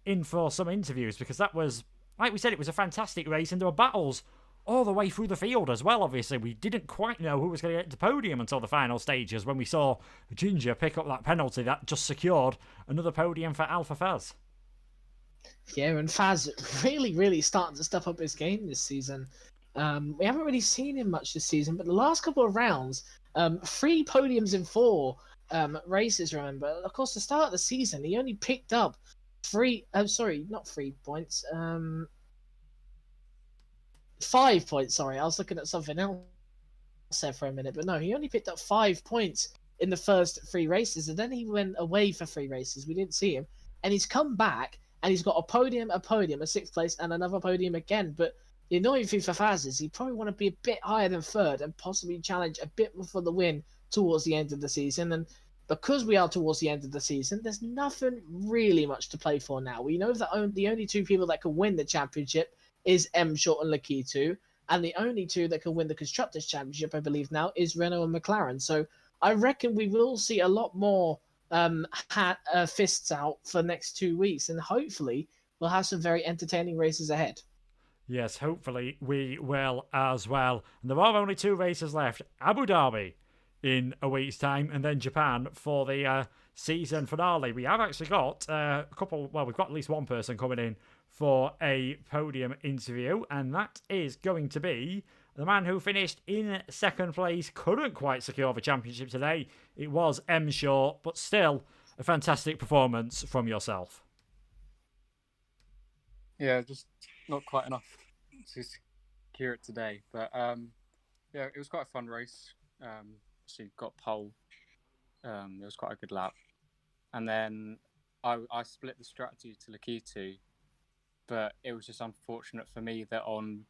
in for some interviews, because that was, like we said, it was a fantastic race, and there were battles all the way through the field as well. Obviously, we didn't quite know who was going to get to podium until the final stages, when we saw Ginger pick up that penalty that just secured another podium for Alpha Faz. Yeah, and Faz really starting to step up his game this season. We haven't really seen him much this season, but the last couple of rounds, 3 podiums in 4 races, remember. Of course, the start of the season, he only picked up 5 points. 5 points, sorry. I was looking at something else there for a minute, but no, he only picked up 5 points in the first 3 races, and then he went away for 3 races. We didn't see him, and he's come back, and he's got a podium, a 6th place, and another podium again. But the annoying thing for Faz is he probably want to be a bit higher than 3rd and possibly challenge a bit more for the win towards the end of the season. And because we are towards the end of the season, there's nothing really much to play for now. We know that the only 2 people that can win the championship is M-Short and Lakitu, and the only 2 that can win the Constructors' Championship, I believe now, is Renault and McLaren. So I reckon we will see a lot more fists out for the next 2 weeks, and hopefully we'll have some very entertaining races ahead. Yes, hopefully we will as well. And there are only 2 races left. Abu Dhabi in a week's time, and then Japan for the season finale. We have actually got a couple, well, we've got at least one person coming in for a podium interview, and that is going to be the man who finished in 2nd place, couldn't quite secure the championship today. It was M-Short, but still a fantastic performance from yourself. Yeah, just not quite enough to secure it today. But yeah, it was quite a fun race. So got pole. It was quite a good lap. And then I split the strategy to Lakitu, but it was just unfortunate for me that on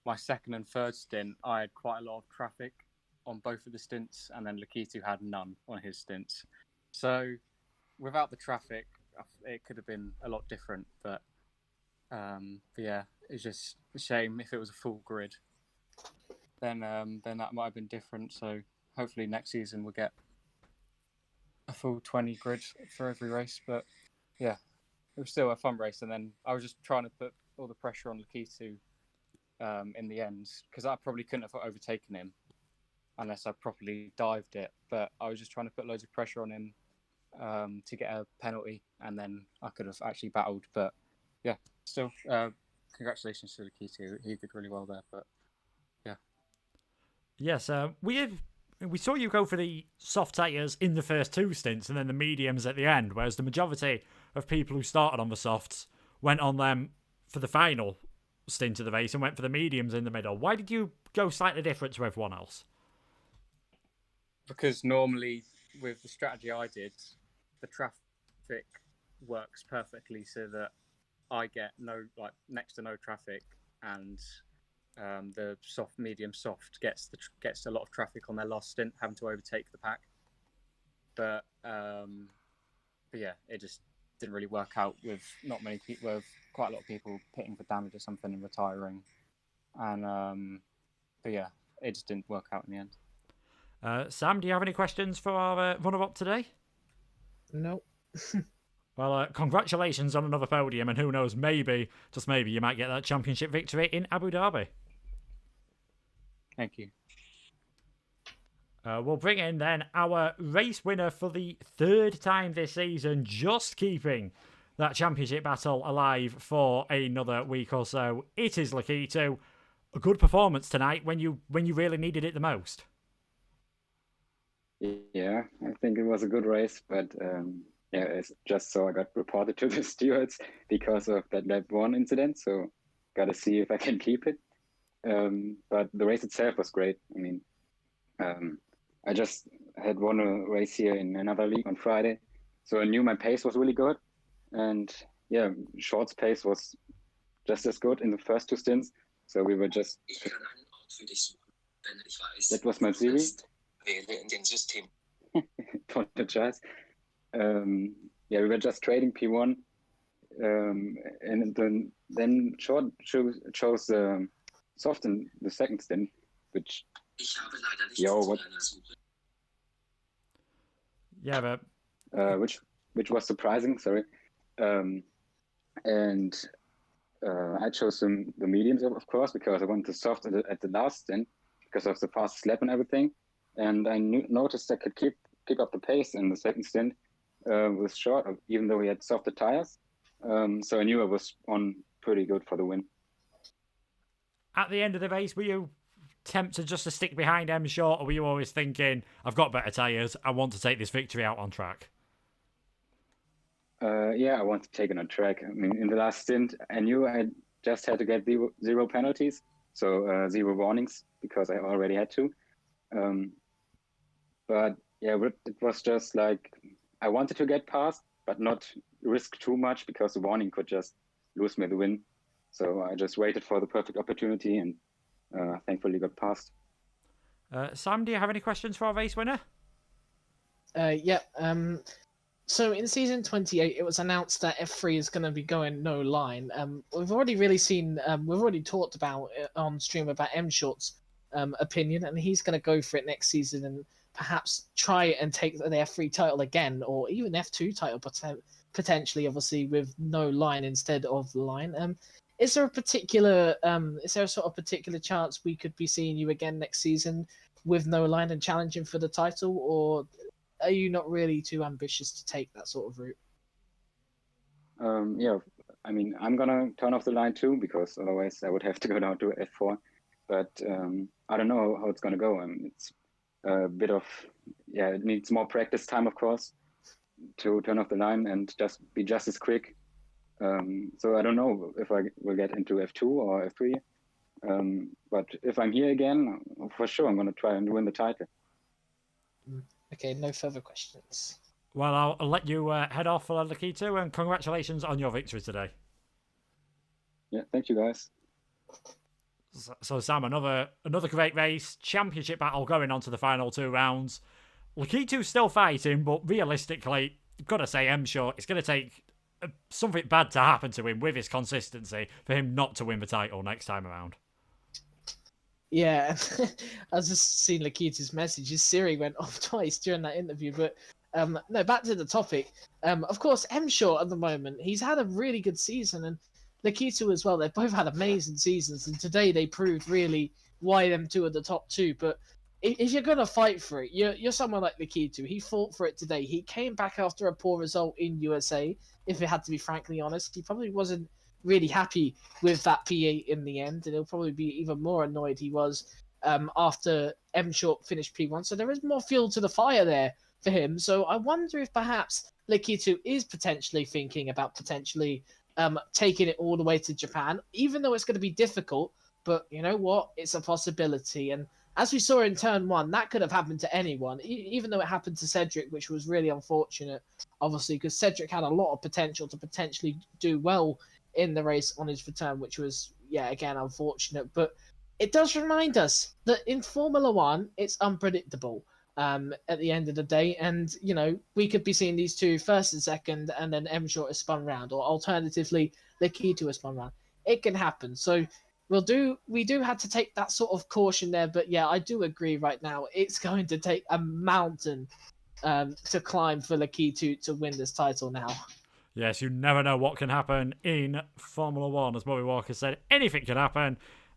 my 2nd and 3rd stint, I had quite a lot of traffic on both of the stints, and then Lakitu had none on his stints. So without the traffic, it could have been a lot different. But yeah, it's just a shame. If it was a full grid, then that might have been different. So hopefully next season we'll get a full 20 grid for every race. But yeah, it was still a fun race. And then I was just trying to put all the pressure on Lakitu in the end, because I probably couldn't have overtaken him unless I properly dived it. But I was just trying to put loads of pressure on him to get a penalty, and then I could have actually battled. But yeah, still, congratulations to Lakitu. He did really well there. But yeah. Yes, we saw you go for the soft tyres in the first 2 stints and then the mediums at the end, whereas the majority of people who started on the softs went on them for the final stint of the race and went for the mediums in the middle. Why did you go slightly different to everyone else? Because normally with the strategy I did, the traffic works perfectly so that I get next to no traffic, and the medium soft gets a lot of traffic on their last stint, having to overtake the pack. But yeah, it just didn't really work out with not many people, with quite a lot of people pitting for damage or something and retiring, and but yeah, it just didn't work out in the end. Sam, do you have any questions for our runner-up today? No. Well, congratulations on another podium, and who knows, maybe, just maybe, you might get that championship victory in Abu Dhabi. Thank you. We'll bring in then our race winner for the third time this season, just keeping that championship battle alive for another week or so. It is Lakitu. A good performance tonight when you really needed it the most. Yeah, I think it was a good race, but yeah, it's just so I got reported to the stewards because of that lap 1 incident. So got to see if I can keep it. But the race itself was great. I mean, I just had won a race here in another league on Friday, so I knew my pace was really good. And yeah, Short's pace was just as good in the first 2 stints. So we were just. That was my series. Apologize. Yeah, we were just trading P1, and then Short chose soft in the second stint, which. What? Yeah, but which was surprising. Sorry, and I chose the mediums of course because I wanted the soft at the last stint because of the fast lap and everything, and I noticed I could keep up the pace in the second stint with Short, even though we had softer tires. So I knew I was on pretty good for the win. At the end of the race, were you tempted just to stick behind M Short, or were you always thinking, I've got better tyres, I want to take this victory out on track? Yeah, I want to take it on track. I mean, in the last stint, I knew I just had to get zero penalties, so 0 warnings, because I already had to. But yeah, it was just like, I wanted to get past, but not risk too much, because the warning could just lose me the win. So I just waited for the perfect opportunity and thankfully got past. Sam, do you have any questions for our race winner? Yeah. So in season 28, it was announced that F3 is going to be going no line. We've already really seen, we've already talked about it on stream about M Short's opinion, and he's going to go for it next season and perhaps try and take the F3 title again, or even F2 title potentially, obviously with no line instead of the line. Is there a particular, is there a sort of particular chance we could be seeing you again next season with no line and challenging for the title, or are you not really too ambitious to take that sort of route? Yeah, I mean, I'm gonna turn off the line too, because otherwise I would have to go down to F4. But I don't know how it's gonna go. It's a bit of, yeah, it needs more practice time, of course, to turn off the line and just be just as quick. So I don't know if I will get into F2 or F3. But if I'm here again, for sure, I'm gonna try and win the title. Okay, no further questions. Well, I'll let you head off for Lakitu, and congratulations on your victory today. Yeah, thank you guys. So Sam, another great race, championship battle going on to the final 2 rounds. Lakitu's still fighting, but realistically, I've got to say, M Short, it's going to take something bad to happen to him with his consistency for him not to win the title next time around. Yeah, I was just seeing Lakita's message. His Siri went off twice during that interview. But no, back to the topic. Of course, M Short at the moment, he's had a really good season, and Lakita as well. They've both had amazing seasons, and today they proved really why them two are the top 2. But if you're gonna fight for it, you're someone like Lakita. He fought for it today. He came back after a poor result in USA. If it had to be frankly honest, he probably wasn't really happy with that P8 in the end, and he'll probably be even more annoyed he was after M Short finished P1. So there is more fuel to the fire there for him. So I wonder if perhaps Lakitu is potentially thinking about potentially taking it all the way to Japan, even though it's going to be difficult. But you know what? It's a possibility. And as we saw in turn one, that could have happened to anyone, even though it happened to Cedric, which was really unfortunate, obviously, because Cedric had a lot of potential to potentially do well in the race on his return, which was, yeah, again, unfortunate. But it does remind us that in Formula One, it's unpredictable at the end of the day. And, you know, we could be seeing these two first and second, and then M Short is spun round, or alternatively, Lakitu is spun round. It can happen. So we do have to take that sort of caution there. But yeah, I do agree right now. It's going to take a mountain to climb for Lakitu to win this title now. Yes, you never know what can happen in Formula One. As Bobby Walker said, anything can happen.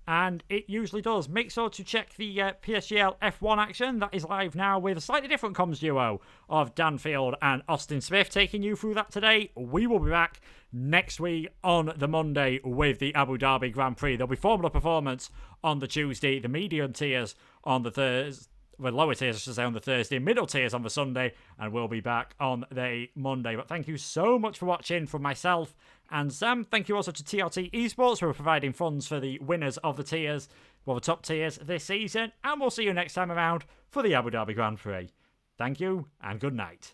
And it usually does. Make sure to check the PSGL F1 action that is live now with a slightly different comms duo of Dan Field and Austin Smith taking you through that today. We will be back next week on the Monday with the Abu Dhabi Grand Prix. There'll be Formula Performance on the Tuesday, the medium tiers on the Thursday. Well, lower tiers, I should say, on the Thursday, middle tiers on the Sunday, and we'll be back on the Monday. But thank you so much for watching from myself and Sam. Thank you also to TRT Esports for providing funds for the winners of the tiers, well, the top tiers this season, and we'll see you next time around for the Abu Dhabi Grand Prix. Thank you, and good night.